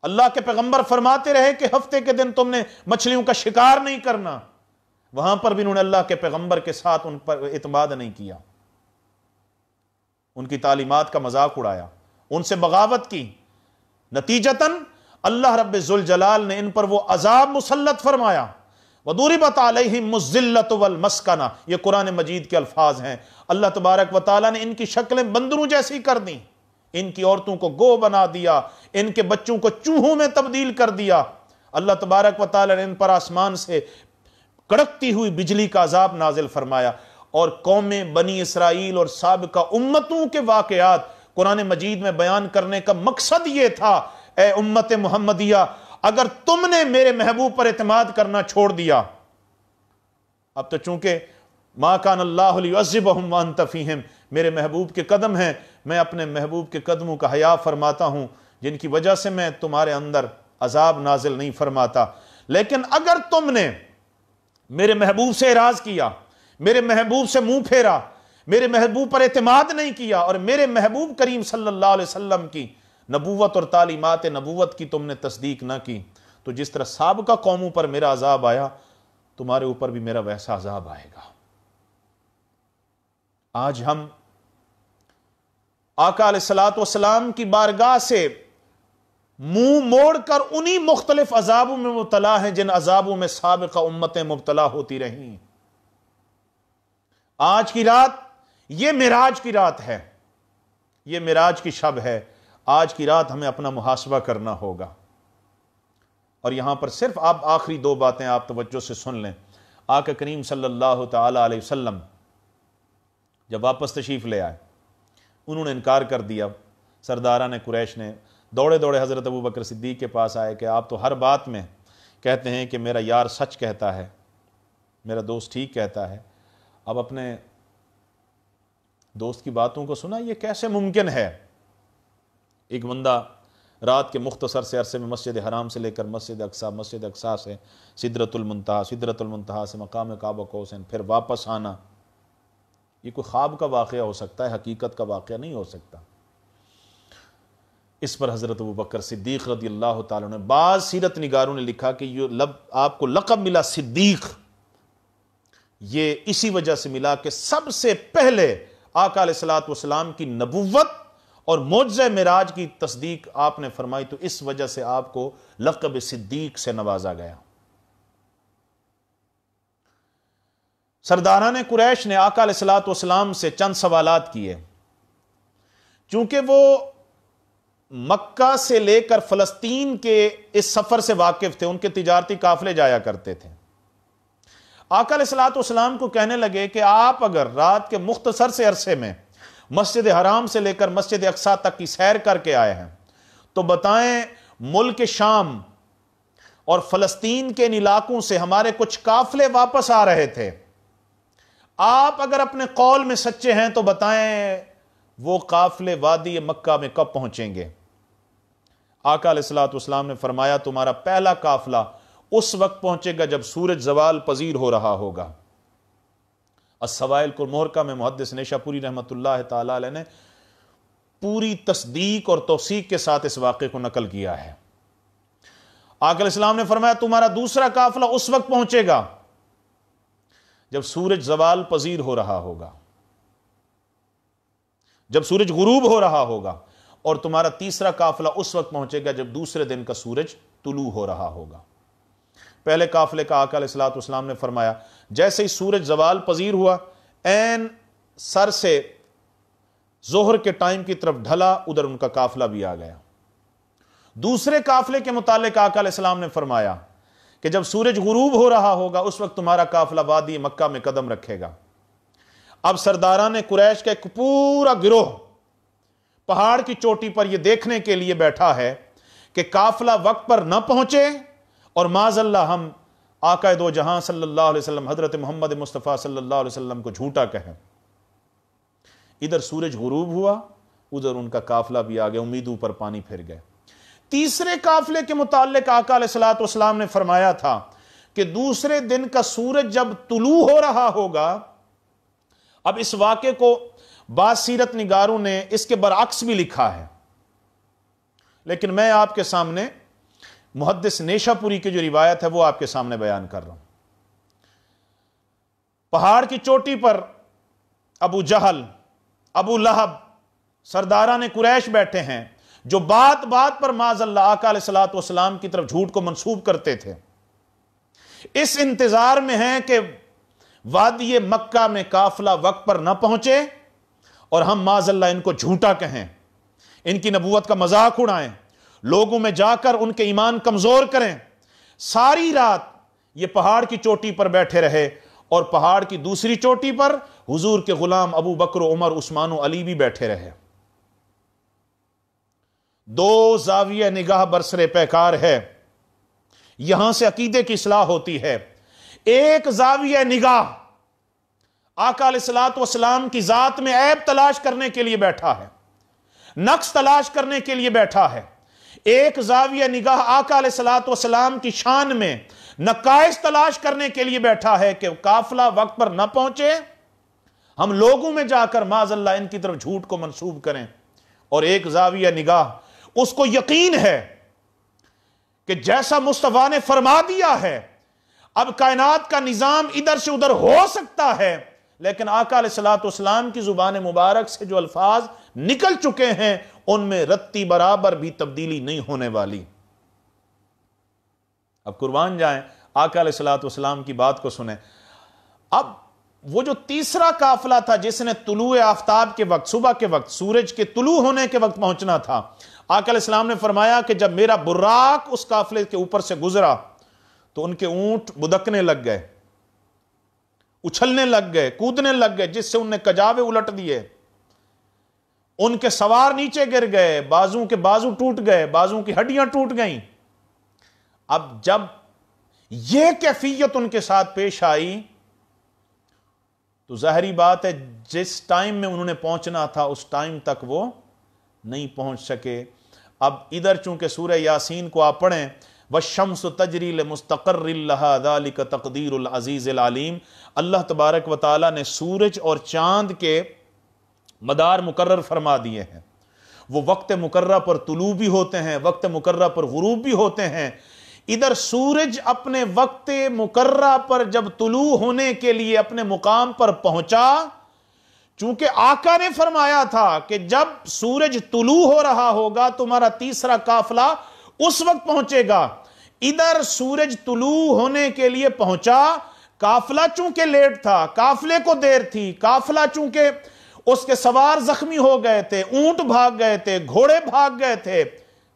اللہ کے پیغمبر فرماتے رہے کہ ہفتے کے دن تم نے مچھلیوں کا شکار نہیں کرنا، وہاں پر بھی انہوں نے اللہ کے پیغمبر کے ساتھ ان پر اعتماد نہیں کیا، ان کی تعلیمات کا مذاق اڑایا، ان سے بغاوت کی۔ نتیجتاً اللہ رب ذوالجلال نے ان پر وہ عذاب مسلط فرمایا، وَضُرِبَتْ عَلَيْهِمُ الذِّلَّةُ وَالْمَسْكَنَةُ، یہ قرآن مجید کے الفاظ ہیں۔ اللہ تبارک و تعالیٰ نے ان کی شکلیں بندروں جیسی کر دیں، ان کی عورتوں کو گو بنا دیا، ان کے بچوں کو چوہوں میں تبدیل کر دیا۔ اللہ تبارک و تعالیٰ نے ان پر آسمان سے کڑکتی ہوئی بجلی کا عذاب نازل فرمایا، اور قوم بنی اسرائیل اور سابقہ امتوں کے واقعات قرآن مجید میں بیان کرنے کا مقصد یہ تھا، اے امت محمدیہ اگر تم نے میرے محبوب پر اعتماد کرنا چھوڑ دیا، اب تو چونکہ ما کان اللہ لیعذبہم وانت فیہم، میرے محبوب کے قدم ہیں، میں اپنے محبوب کے قدموں کا حیا فرماتا ہوں، جن کی وجہ سے میں تمہارے اندر عذاب نازل نہیں فرماتا۔ لیکن اگر تم نے میرے محبوب سے اعراض کیا، میرے محبوب سے منہ پھیرا، میرے محبوب پر اعتماد نہیں کیا، اور میرے محبوب کریم صلی اللہ علیہ وسلم کی نبوت اور تعلیمات نبوت کی تم نے تصدیق نہ کی، تو جس طرح سابقہ قوموں پر میرا عذاب آیا تمہارے اوپر بھی میرا ویسا عذاب آئے گا۔ آج ہم آقا علیہ الصلوۃ والسلام کی بارگاہ سے منہ موڑ کر انہی مختلف عذابوں میں مبتلا ہیں جن عذابوں میں سابقہ امتیں مبتلا ہوتی رہیں۔ آج کی رات یہ معراج کی رات ہے، یہ معراج کی شب ہے۔ آج کی رات ہمیں اپنا محاسبہ کرنا ہوگا، اور یہاں پر صرف آپ آخری دو باتیں آپ توجہ سے سن لیں۔ آقا کریم صلی اللہ تعالی علیہ وسلم جب واپس تشریف لے آئے، انہوں نے انکار کر دیا۔ سرداران قریش نے دوڑے دوڑے حضرت ابوبکر صدیق کے پاس آئے کہ آپ تو ہر بات میں کہتے ہیں کہ میرا یار سچ کہتا ہے، میرا دوست ٹھیک کہتا ہے، اب اپنے دوست کی باتوں کو سنا، یہ کیسے ممکن ہے؟ ایک بندہ رات کے مختصر سے عرصے میں مسجد حرام سے لے کر مسجد اقصی سے سدرۃ المنتہا سے مقام کعبہ قوسین پھر واپس آنا، یہ کوئی خواب کا واقعہ ہو سکتا ہے، حقیقت کا واقعہ نہیں ہو سکتا۔ اس پر حضرت ابوبکر صدیق رضی اللہ تعالیٰ نے، بعض سیرت نگاروں نے لکھا کہ یہ آپ کو لقب ملا صدیق، یہ اسی وجہ سے ملا کہ سب سے پہلے آقا علیہ الصلوۃ والسلام کی نبوت اور معجزہ معراج کی تصدیق آپ نے فرمائی، تو اس وجہ سے آپ کو لقب صدیق سے نوازا گیا۔ سرداران قریش نے آقا علیہ الصلوۃ والسلام سے چند سوالات کیے، چونکہ وہ مکہ سے لے کر فلسطین کے اس سفر سے واقف تھے، ان کے تجارتی قافلے جایا کرتے تھے۔ آقا علیہ الصلوۃ والسلام کو کہنے لگے کہ آپ اگر رات کے مختصر سے عرصے میں مسجد حرام سے لے کر مسجد اقصی تک کی سیر کر کے آئے ہیں تو بتائیں، ملک شام اور فلسطین کے ان علاقوں سے ہمارے کچھ قافلے واپس آ رہے تھے، آپ اگر اپنے قول میں سچے ہیں تو بتائیں وہ قافلے وادی مکہ میں کب پہنچیں گے؟ آقا علیہ الصلوۃ والسلام نے فرمایا تمہارا پہلا قافلہ اس وقت پہنچے گا جب سورج زوال پذیر ہو رہا ہوگا۔ السوائل المحرقہ میں محدث نیشاپوری رحمۃ اللہ تعالی علیہ نے پوری تصدیق اور توثیق کے ساتھ اس واقعے کو نقل کیا ہے۔ آقا علیہ السلام نے فرمایا تمہارا دوسرا قافلہ اس وقت پہنچے گا جب سورج زوال پذیر ہو رہا ہوگا، جب سورج غروب ہو رہا ہوگا، اور تمہارا تیسرا قافلہ اس وقت پہنچے گا جب دوسرے دن کا سورج طلوع ہو رہا ہوگا۔ پہلے قافلے کا آقا علیہ الصلوۃ والسلام نے فرمایا جیسے ہی سورج زوال پذیر ہوا، عین سر سے ظہر کے ٹائم کی طرف ڈھلا، ادھر ان کا قافلہ بھی آ گیا۔ دوسرے قافلے کے متعلق آقا علیہ السلام نے فرمایا کہ جب سورج غروب ہو رہا ہوگا اس وقت تمہارا قافلہ وادی مکہ میں قدم رکھے گا۔ اب سرداران قریش کا ایک پورا گروہ پہاڑ کی چوٹی پر یہ دیکھنے کے لیے بیٹھا ہے کہ قافلہ وقت پر نہ پہنچے اور معاذ اللہ ہم آقا دو جہاں صلی اللہ علیہ وسلم حضرت محمد مصطفیٰ صلی اللہ علیہ وسلم کو جھوٹا کہیں۔ ادھر سورج غروب ہوا، ادھر ان کا قافلہ بھی آ گیا، امیدوں پر پانی پھر گئے۔ تیسرے قافلے کے متعلق آقا علیہ الصلوۃ والسلام نے فرمایا تھا کہ دوسرے دن کا سورج جب طلوع ہو رہا ہوگا۔ اب اس واقعے کو بعض سیرت نگاروں نے اس کے برعکس بھی لکھا ہے، لیکن میں آپ کے سامنے محدث نیشاپوری کی جو روایت ہے وہ آپ کے سامنے بیان کر رہا ہوں۔ پہاڑ کی چوٹی پر ابو جہل، ابو لہب، سرداران قریش بیٹھے ہیں جو بات بات پر معاذ اللہ آقا علیہ الصلوۃ والسلام کی طرف جھوٹ کو منسوب کرتے تھے، اس انتظار میں ہیں کہ وادی مکہ میں قافلہ وقت پر نہ پہنچے اور ہم معاذ اللہ ان کو جھوٹا کہیں، ان کی نبوت کا مذاق اڑائیں، لوگوں میں جا کر ان کے ایمان کمزور کریں۔ ساری رات یہ پہاڑ کی چوٹی پر بیٹھے رہے اور پہاڑ کی دوسری چوٹی پر حضور کے غلام ابو بکر، عمر، عثمان و علی بھی بیٹھے رہے۔ دو زاویہ نگاہ برسر پیکار ہے، یہاں سے عقیدے کی اصلاح ہوتی ہے۔ ایک زاویہ نگاہ آقا علیہ الصلوۃ والسلام کی ذات میں عیب تلاش کرنے کے لیے بیٹھا ہے، نقص تلاش کرنے کے لیے بیٹھا ہے۔ ایک زاویہ نگاہ آقا علیہ الصلوۃ والسلام کی شان میں نقائص تلاش کرنے کے لیے بیٹھا ہے کہ قافلہ وقت پر نہ پہنچے، ہم لوگوں میں جا کر معاذ اللہ ان کی طرف جھوٹ کو منسوب کریں۔ اور ایک زاویہ نگاہ اس کو یقین ہے کہ جیسا مصطفیٰ نے فرما دیا ہے اب کائنات کا نظام ادھر سے ادھر ہو سکتا ہے، لیکن آقا علیہ الصلوۃ والسلام کی زبان مبارک سے جو الفاظ نکل چکے ہیں ان میں رتی برابر بھی تبدیلی نہیں ہونے والی۔ اب قربان جائیں، آقا علیہ الصلوۃ والسلام کی بات کو سنیں۔ اب وہ جو تیسرا قافلہ تھا جس نے طلوع آفتاب کے وقت، صبح کے وقت، سورج کے طلوع ہونے کے وقت پہنچنا تھا، آقا علیہ السلام نے فرمایا کہ جب میرا براق اس قافلے کے اوپر سے گزرا تو ان کے اونٹ بدکنے لگ گئے، اچھلنے لگ گئے، کودنے لگ گئے، جس سے ان نے کجاوے الٹ دیے، ان کے سوار نیچے گر گئے، بازوں کے بازو ٹوٹ گئے، بازوں کی ہڈیاں ٹوٹ گئیں۔ اب جب یہ کیفیت ان کے ساتھ پیش آئی تو ظاہری بات ہے جس ٹائم میں انہوں نے پہنچنا تھا اس ٹائم تک وہ نہیں پہنچ سکے۔ اب ادھر چونکہ سورہ یاسین کو آپ پڑھیں، وَالشَّمْسُ تَجْرِي لِمُسْتَقَرٍّ لَهَا ذَلِكَ تَقْدِيرُ الْعَزِيزِ الْعَلِيمِ، اللہ تبارک و تعالیٰ نے سورج اور چاند کے مدار مقرر فرما دیے ہیں، وہ وقت مقررہ پر طلوع بھی ہوتے ہیں، وقت مقررہ پر غروب بھی ہوتے ہیں۔ ادھر سورج اپنے وقت مقررہ پر جب طلوع ہونے کے لیے اپنے مقام پر پہنچا، چونکہ آقا نے فرمایا تھا کہ جب سورج طلوع ہو رہا ہوگا تمہارا تیسرا قافلہ اس وقت پہنچے گا۔ ادھر سورج طلوع ہونے کے لیے پہنچا، قافلہ چونکہ لیٹ تھا، قافلے کو دیر تھی، قافلہ چونکہ اس کے سوار زخمی ہو گئے تھے، اونٹ بھاگ گئے تھے، گھوڑے بھاگ گئے تھے،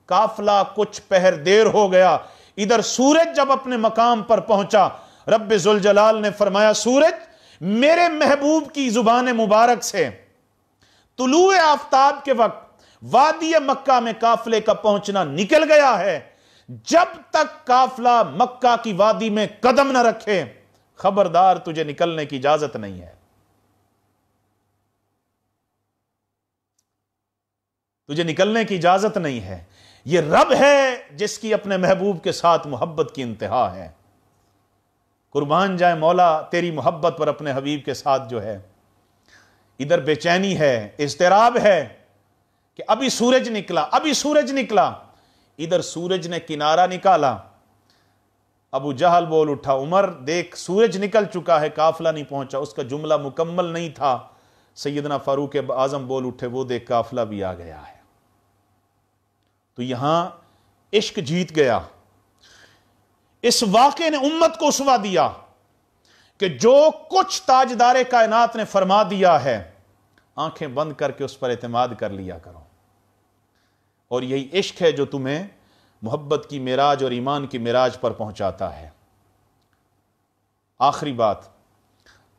قافلہ کچھ پہر دیر ہو گیا۔ ادھر سورج جب اپنے مقام پر پہنچا، رب ذوالجلال نے فرمایا سورج میرے محبوب کی زبان مبارک سے طلوع آفتاب کے وقت وادی مکہ میں قافلے کا پہنچنا نکل گیا ہے، جب تک قافلہ مکہ کی وادی میں قدم نہ رکھے خبردار تجھے نکلنے کی اجازت نہیں ہے، تجھے نکلنے کی اجازت نہیں ہے۔ یہ رب ہے جس کی اپنے محبوب کے ساتھ محبت کی انتہا ہے۔ قربان جائے مولا تیری محبت پر اپنے حبیب کے ساتھ جو ہے۔ ادھر بے چینی ہے، اضطراب ہے کہ ابھی سورج نکلا، ابھی سورج نکلا۔ ادھر سورج نے کنارہ نکالا، ابو جہل بول اٹھا عمر دیکھ سورج نکل چکا ہے، قافلہ نہیں پہنچا۔ اس کا جملہ مکمل نہیں تھا، سیدنا فاروق اعظم بول اٹھے وہ دیکھ قافلہ بھی آ گیا ہے۔ تو یہاں عشق جیت گیا۔ اس واقعے نے امت کو اسوہ دیا کہ جو کچھ تاجدار کائنات نے فرما دیا ہے آنکھیں بند کر کے اس پر اعتماد کر لیا کرو، اور یہی عشق ہے جو تمہیں محبت کی معراج اور ایمان کی معراج پر پہنچاتا ہے۔ آخری بات،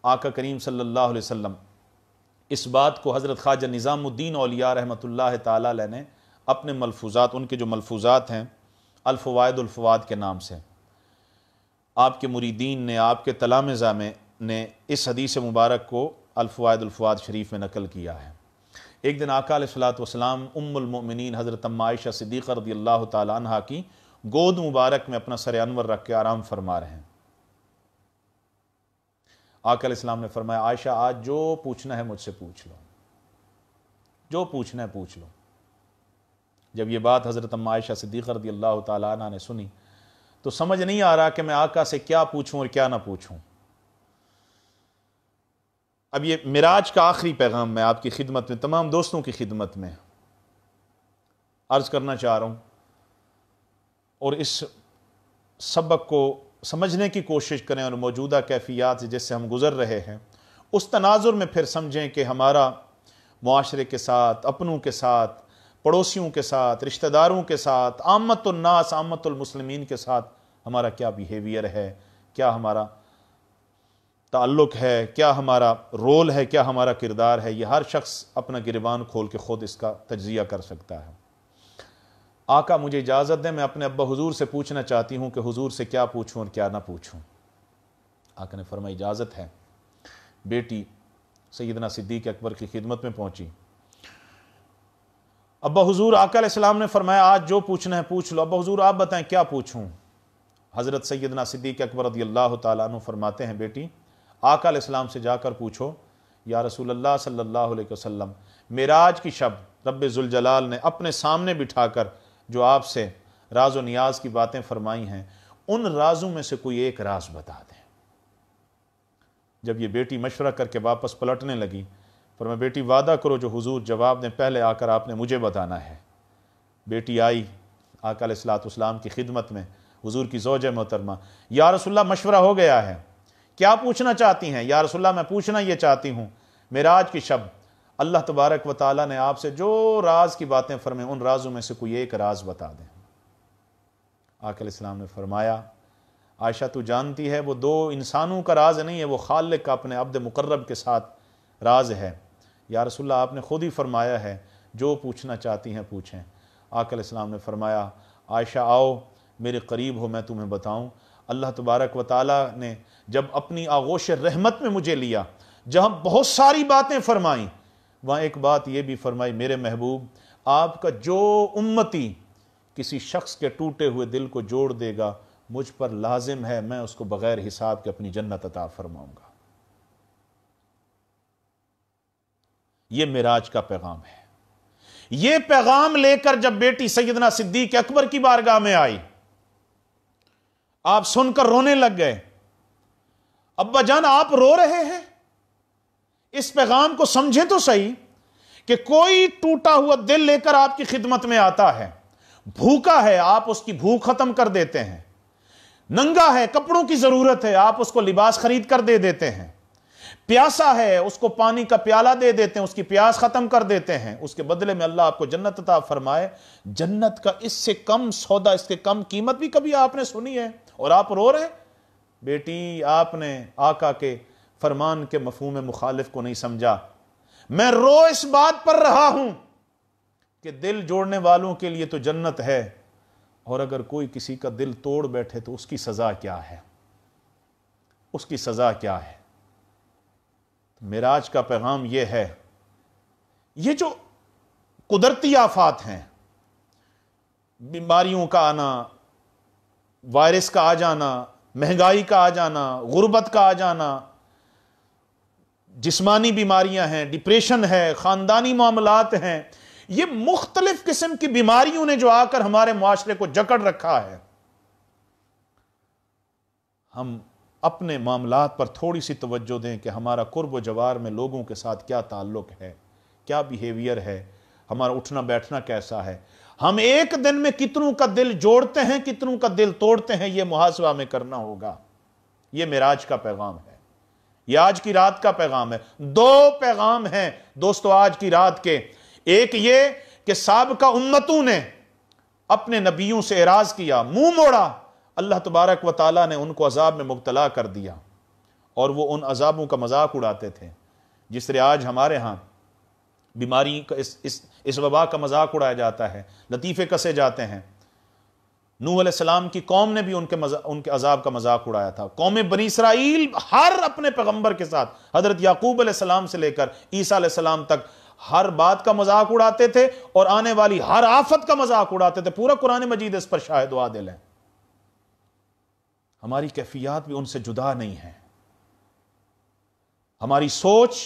آقا کریم صلی اللہ علیہ وسلم اس بات کو حضرت خواجہ نظام الدین اولیاء رحمۃ اللہ تعالی علیہ نے اپنے ملفوظات، ان کے جو ملفوظات ہیں الفوائد الفواد کے نام سے، آپ کے مریدین نے، آپ کے تلامذہ نے اس حدیث مبارک کو الفوائد الفواد شریف میں نقل کیا ہے۔ ایک دن آقا علیہ الصلوۃ والسلام ام المؤمنین حضرت ام عائشہ صدیقہ رضی اللہ تعالی عنہ کی گود مبارک میں اپنا سر انور رکھ کے آرام فرما رہے ہیں۔ آقا علیہ السلام نے فرمایا عائشہ آج جو پوچھنا ہے مجھ سے پوچھ لو، جو پوچھنا ہے پوچھ لو۔ جب یہ بات حضرت ام عائشہ صدیقہ رضی اللہ تعالی عنہ نے سنی تو سمجھ نہیں آ رہا کہ میں آقا سے کیا پوچھوں اور کیا نہ پوچھوں۔ اب یہ معراج کا آخری پیغام میں آپ کی خدمت میں، تمام دوستوں کی خدمت میں عرض کرنا چاہ رہا ہوں، اور اس سبق کو سمجھنے کی کوشش کریں اور موجودہ کیفیات جس سے ہم گزر رہے ہیں اس تناظر میں پھر سمجھیں کہ ہمارا معاشرے کے ساتھ، اپنوں کے ساتھ، پڑوسیوں کے ساتھ، رشتہ داروں کے ساتھ، عامت الناس، عامت المسلمین کے ساتھ ہمارا کیا بیہیویئر ہے، کیا ہمارا تعلق ہے، کیا ہمارا رول ہے، کیا ہمارا کردار ہے۔ یہ ہر شخص اپنا گریبان کھول کے خود اس کا تجزیہ کر سکتا ہے۔ آقا مجھے اجازت دیں، میں اپنے ابا حضور سے پوچھنا چاہتی ہوں کہ حضور سے کیا پوچھوں اور کیا نہ پوچھوں۔ آقا نے فرمایا اجازت ہے۔ بیٹی سیدنا صدیق اکبر کی خدمت میں پہنچی۔ ابا حضور، آقا علیہ السلام نے فرمایا آج جو پوچھنا ہے پوچھ لو۔ ابا حضور آپ بتائیں کیا پوچھوں؟ حضرت سیدنا صدیق اکبر رضی اللہ تعالیٰ عنہ فرماتے ہیں بیٹی آقا علیہ السلام سے جا کر پوچھو یا رسول اللہ صلی اللہ علیہ وسلم، معراج کی شب رب ذوالجلال نے اپنے سامنے بٹھا کر جو آپ سے راز و نیاز کی باتیں فرمائی ہیں ان رازوں میں سے کوئی ایک راز بتا دیں۔ جب یہ بیٹی مشورہ کر کے واپس پلٹنے لگی، فرمایا بیٹی وعدہ کرو جو حضور جواب دیں پہلے آ کر آپ نے مجھے بتانا ہے۔ بیٹی آئی آقا علیہ الصلوۃ والسلام کی خدمت میں، حضور کی زوجہ محترمہ، یا رسول اللہ مشورہ ہو گیا ہے، کیا پوچھنا چاہتی ہیں؟ یا رسول اللہ میں پوچھنا یہ چاہتی ہوں معراج کی شب اللہ تبارک و تعالیٰ نے آپ سے جو راز کی باتیں فرمائیں ان رازوں میں سے کوئی ایک راز بتا دیں۔ آقا علیہ السلام نے فرمایا عائشہ تو جانتی ہے وہ دو انسانوں کا راز نہیں ہے، وہ خالق کا اپنے عبد مقرب کے ساتھ راز ہے۔ یا رسول اللہ آپ نے خود ہی فرمایا ہے جو پوچھنا چاہتی ہیں پوچھیں۔ آقا علیہ السلام نے فرمایا عائشہ آؤ میرے قریب ہو، میں تمہیں بتاؤں۔ اللہ تبارک و تعالیٰ نے جب اپنی آغوش رحمت میں مجھے لیا، جہاں بہت ساری باتیں فرمائیں، وہاں ایک بات یہ بھی فرمائی، میرے محبوب آپ کا جو امتی کسی شخص کے ٹوٹے ہوئے دل کو جوڑ دے گا، مجھ پر لازم ہے میں اس کو بغیر حساب کے اپنی جنت عطا فرماؤں گا۔ یہ معراج کا پیغام ہے۔ یہ پیغام لے کر جب بیٹی سیدنا صدیق اکبر کی بارگاہ میں آئی، آپ سن کر رونے لگ گئے۔ ابا جان آپ رو رہے ہیں، اس پیغام کو سمجھیں تو صحیح کہ کوئی ٹوٹا ہوا دل لے کر آپ کی خدمت میں آتا ہے، بھوکا ہے آپ اس کی بھوک ختم کر دیتے ہیں، ننگا ہے کپڑوں کی ضرورت ہے آپ اس کو لباس خرید کر دے دیتے ہیں، پیاسا ہے اس کو پانی کا پیالہ دے دیتے ہیں، اس کی پیاس ختم کر دیتے ہیں، اس کے بدلے میں اللہ آپ کو جنت عطا فرمائے۔ جنت کا اس سے کم سودا، اس سے کم قیمت بھی کبھی آپ نے سنی ہے؟ اور آپ رو رہے ہیں؟ بیٹی آپ نے آقا کے فرمان کے مفہوم مخالف کو نہیں سمجھا۔ میں رو اس بات پر رہا ہوں کہ دل جوڑنے والوں کے لیے تو جنت ہے، اور اگر کوئی کسی کا دل توڑ بیٹھے تو اس کی سزا کیا ہے، اس کی سزا کیا ہے۔ معراج کا پیغام یہ ہے، یہ جو قدرتی آفات ہیں، بیماریوں کا آنا، وائرس کا آ جانا، مہنگائی کا آ جانا، غربت کا آ جانا، جسمانی بیماریاں ہیں، ڈپریشن ہے، خاندانی معاملات ہیں، یہ مختلف قسم کی بیماریوں نے جو آ کر ہمارے معاشرے کو جکڑ رکھا ہے، ہم اپنے معاملات پر تھوڑی سی توجہ دیں کہ ہمارا قرب و جوار میں لوگوں کے ساتھ کیا تعلق ہے، کیا بیہیویئر ہے، ہمارا اٹھنا بیٹھنا کیسا ہے، ہم ایک دن میں کتنوں کا دل جوڑتے ہیں، کتنوں کا دل توڑتے ہیں، یہ محاسبہ میں کرنا ہوگا۔ یہ معراج کا پیغام ہے، یہ آج کی رات کا پیغام ہے۔ دو پیغام ہیں دوستو آج کی رات کے، ایک یہ کہ سابقہ امتوں نے اپنے نبیوں سے اعراض کیا، منہ موڑا، اللہ تبارک و تعالیٰ نے ان کو عذاب میں مبتلا کر دیا، اور وہ ان عذابوں کا مذاق اڑاتے تھے، جس طرح آج ہمارے ہاں بیماری کا اس وبا کا مذاق اڑایا جاتا ہے، لطیفے کسے جاتے ہیں۔ نوح علیہ السلام کی قوم نے بھی ان کے عذاب کا مذاق اڑایا تھا۔ قوم بنی اسرائیل ہر اپنے پیغمبر کے ساتھ، حضرت یعقوب علیہ السلام سے لے کر عیسیٰ علیہ السلام تک، ہر بات کا مذاق اڑاتے تھے اور آنے والی ہر آفت کا مذاق اڑاتے تھے۔ پورا قرآن مجید اس پر شاہد و عادل ہے۔ ہماری کیفیات بھی ان سے جدا نہیں ہیں، ہماری سوچ،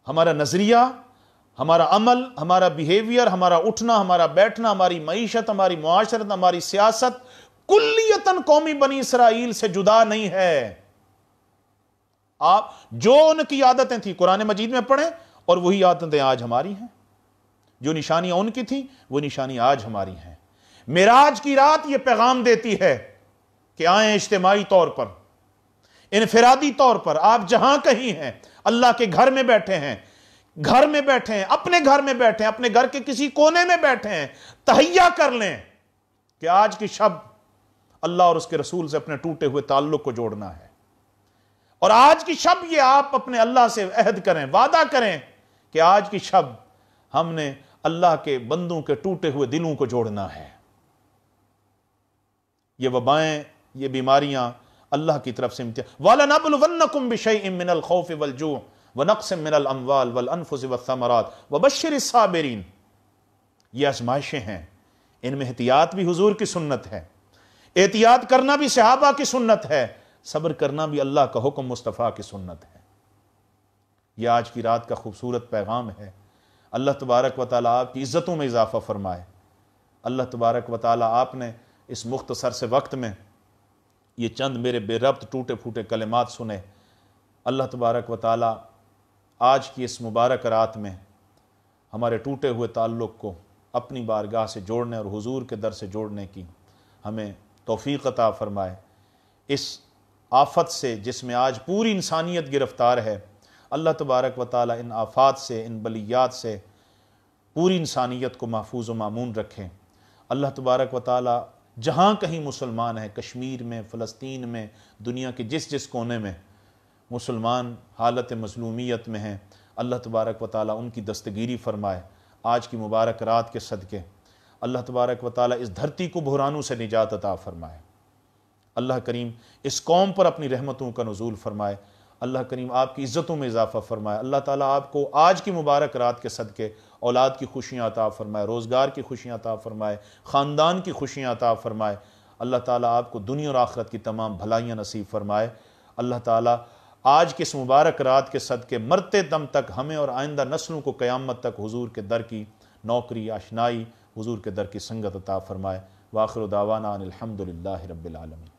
ہمارا نظریہ، ہمارا عمل، ہمارا بیہیویئر، ہمارا اٹھنا، ہمارا بیٹھنا، ہماری معیشت، ہماری معاشرت، ہماری سیاست کلیتاً قومی بنی اسرائیل سے جدا نہیں ہے۔ آپ جو ان کی عادتیں تھیں قرآن مجید میں پڑھیں، اور وہی عادتیں آج ہماری ہیں، جو نشانیاں ان کی تھیں وہ نشانی آج ہماری ہیں۔ معراج کی رات یہ پیغام دیتی ہے کہ آئیں اجتماعی طور پر، انفرادی طور پر، آپ جہاں کہیں ہیں، اللہ کے گھر میں بیٹھے ہیں، گھر میں بیٹھے ہیں، اپنے گھر میں بیٹھے ہیں، اپنے گھر کے کسی کونے میں بیٹھے ہیں، تہیہ کر لیں کہ آج کی شب اللہ اور اس کے رسول سے اپنے ٹوٹے ہوئے تعلق کو جوڑنا ہے، اور آج کی شب یہ آپ اپنے اللہ سے عہد کریں، وعدہ کریں کہ آج کی شب ہم نے اللہ کے بندوں کے ٹوٹے ہوئے دلوں کو جوڑنا ہے۔ یہ وبائیں، یہ بیماریاں اللہ کی طرف سے وَلَنَبْلُوَنَّكُمْ بِشَيْءٍ مِّنَ الْخَوْفِ وَالْجُوعِ وَنَقْصٍ مِّنَ الْأَمْوَالِ وَالْأَنفُسِ وَالثَّمَرَاتِ وَبَشِّرِ الصَّابِرِينَ۔ یہ آزمائشیں ہیں، ان میں احتیاط بھی حضور کی سنت ہے، احتیاط کرنا بھی صحابہ کی سنت ہے، صبر کرنا بھی اللہ کا حکم مصطفیٰ کی سنت ہے۔ یہ آج کی رات کا خوبصورت پیغام ہے۔ اللہ تبارک و تعالیٰ آپ کی عزتوں میں اضافہ فرمائے۔ اللہ تبارک و تعالیٰ آپ نے اس مختصر سے وقت میں یہ چند میرے بے ربط ٹوٹے پھوٹے کلمات سنے۔ اللہ تبارک و تعالیٰ آج کی اس مبارک رات میں ہمارے ٹوٹے ہوئے تعلق کو اپنی بارگاہ سے جوڑنے اور حضور کے در سے جوڑنے کی ہمیں توفیق عطا فرمائے۔ اس آفت سے جس میں آج پوری انسانیت گرفتار ہے، اللہ تبارک و تعالیٰ ان آفات سے، ان بلیات سے پوری انسانیت کو محفوظ و مامون رکھیں۔ اللہ تبارک و تعالیٰ جہاں کہیں مسلمان ہیں، کشمیر میں، فلسطین میں، دنیا کے جس جس کونے میں مسلمان حالت مظلومیت میں ہیں، اللہ تبارک و تعالیٰ ان کی دستگیری فرمائے۔ آج کی مبارک رات کے صدقے اللہ تبارک و تعالیٰ اس دھرتی کو بحرانوں سے نجات عطا فرمائے۔ اللہ کریم اس قوم پر اپنی رحمتوں کا نزول فرمائے۔ اللہ کریم آپ کی عزتوں میں اضافہ فرمائے، اللہ تعالیٰ آپ کو آج کی مبارک رات کے صدقے اولاد کی خوشیاں عطا فرمائے، روزگار کی خوشیاں عطا فرمائے، خاندان کی خوشیاں عطا فرمائے، اللہ تعالیٰ آپ کو دنیا اور آخرت کی تمام بھلائیاں نصیب فرمائے۔ اللہ تعالیٰ آج کے اس مبارک رات کے صدقے مرتے دم تک ہمیں اور آئندہ نسلوں کو قیامت تک حضور کے در کی نوکری، آشنائی، حضور کے در کی سنگت عطا فرمائے۔ وآخر دعوانا ان الحمد للہ رب العالمین۔